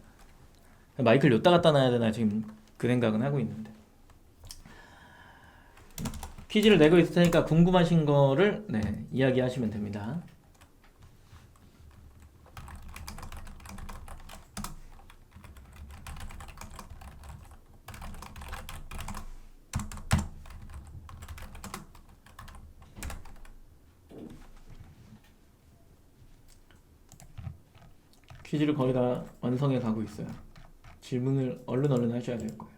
마이크를 여기다 갖다 놔야 되나 지금 그 생각은 하고 있는데. 퀴즈를 내고 있을 테니까 궁금하신 거를 네, 이야기하시면 됩니다. 퀴즈를 거의 다 완성해 가고 있어요. 질문을 얼른 하셔야 될 거예요.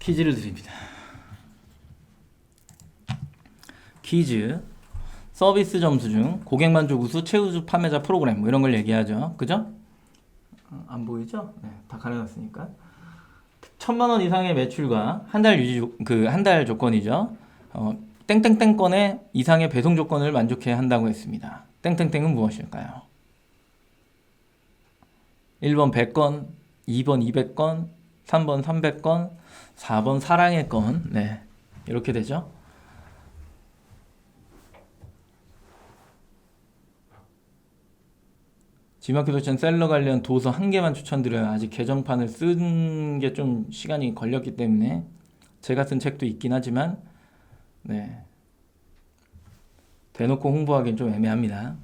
퀴즈를 드립니다. 퀴즈 서비스 점수 중 고객 만족 우수 최우수 판매자 프로그램 뭐 이런 걸 얘기하죠. 그죠? 안 보이죠? 네, 다 가려놨으니까. 1,000만 원 이상의 매출과 한 달 유지 한 달 조건이죠. 땡땡땡 건의 이상의 배송 조건을 만족해야 한다고 했습니다. 땡땡땡은 무엇일까요? 1번 100건, 2번 200건, 3번 300건, 4번 사랑의 건. 네, 이렇게 되죠. G마켓 옵션 셀러 관련 도서 한 개만 추천드려요. 아직 개정판을 쓴 게 좀 시간이 걸렸기 때문에 제가 쓴 책도 있긴 하지만 네, 대놓고 홍보하기는 좀 애매합니다.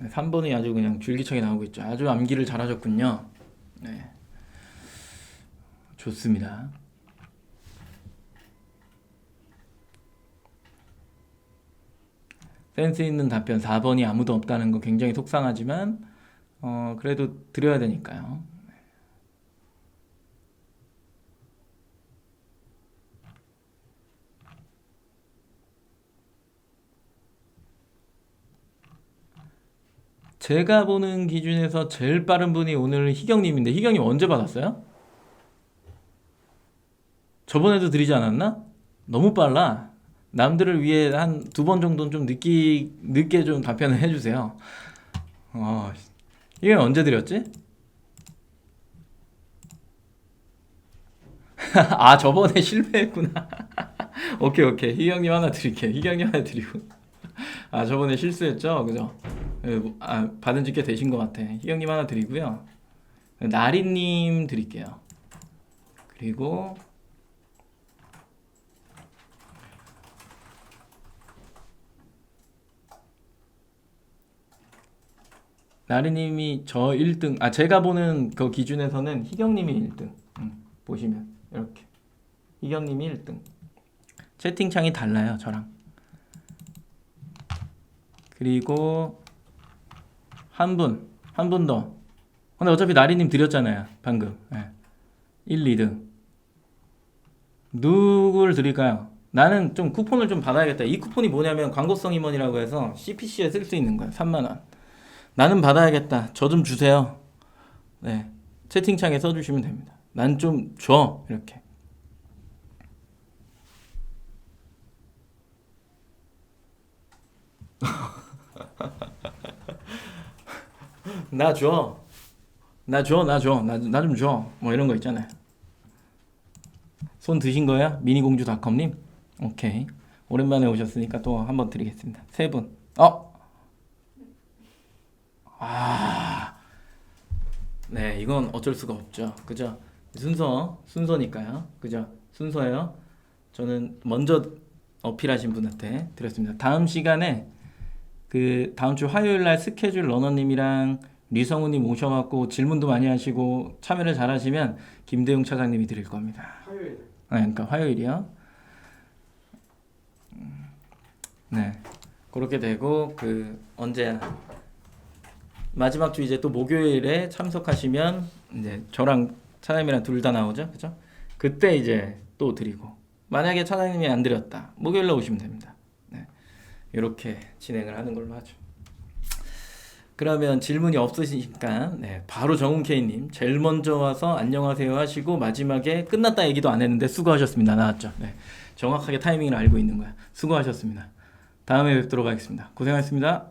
3번이 아주 그냥 줄기차게 나오고 있죠. 아주 암기를 잘하셨군요. 네, 좋습니다. 센스 있는 답변 4번이 아무도 없다는 거 굉장히 속상하지만 그래도 드려야 되니까요. 제가 보는 기준에서 제일 빠른 분이 오늘 희경님인데 희경님 언제 받았어요? 저번에도 드리지 않았나? 너무 빨라. 남들을 위해 한 2번 정도는 좀 늦게 좀 답변을 해주세요. 이게 언제 드렸지? 아, 저번에 실패했구나. 오케이. 희경님 하나 드릴게요. 희경님 하나 드리고. 아, 저번에 실수했죠? 그죠? 받은 지 꽤 되신 것 같아. 희경님 하나 드리고요. 나리님 드릴게요. 그리고 나리님이 저 1등. 아, 제가 보는 그 기준에서는 희경님이 1등. 보시면 이렇게 희경님이 1등. 채팅창이 달라요, 저랑. 그리고 한 분 더. 근데 어차피 나리님 드렸잖아요, 방금. 1, 2등. 누굴 드릴까요? 나는 좀 쿠폰을 좀 받아야겠다. 이 쿠폰이 뭐냐면 광고성 임원이라고 해서 CPC에 쓸 수 있는 거예요. 3만 원. 나는 받아야겠다. 저 좀 주세요. 네, 채팅창에 써주시면 됩니다. 난 좀 줘. 이렇게. 나 줘. 나 좀 줘. 뭐 이런 거 있잖아요. 손 드신 거야? 미니공주닷컴님? 오케이. 오랜만에 오셨으니까 또 한 번 드리겠습니다. 세 분. 네, 이건 어쩔 수가 없죠. 그죠? 순서니까요. 그죠? 순서예요. 저는 먼저 어필하신 분한테 드렸습니다. 다음 시간에 그 다음 주 화요일 날 스케줄 러너님이랑 류성우님 오셔갖고 질문도 많이 하시고 참여를 잘하시면 김대웅 차장님이 드릴 겁니다.
화요일.
네, 그러니까 화요일이요. 네, 그렇게 되고 그 언제 마지막 주 이제 또 목요일에 참석하시면 이제 저랑 차장님이랑 둘 다 나오죠, 그죠? 그때 이제 또 드리고 만약에 차장님이 안 드렸다, 목요일에 오시면 됩니다. 네, 이렇게 진행을 하는 걸로 하죠. 그러면 질문이 없으시니까 네, 바로 정훈케이님 제일 먼저 와서 안녕하세요 하시고 마지막에 끝났다 얘기도 안 했는데 수고하셨습니다 나왔죠. 네, 정확하게 타이밍을 알고 있는 거야. 수고하셨습니다. 다음에 뵙도록 하겠습니다. 고생하셨습니다.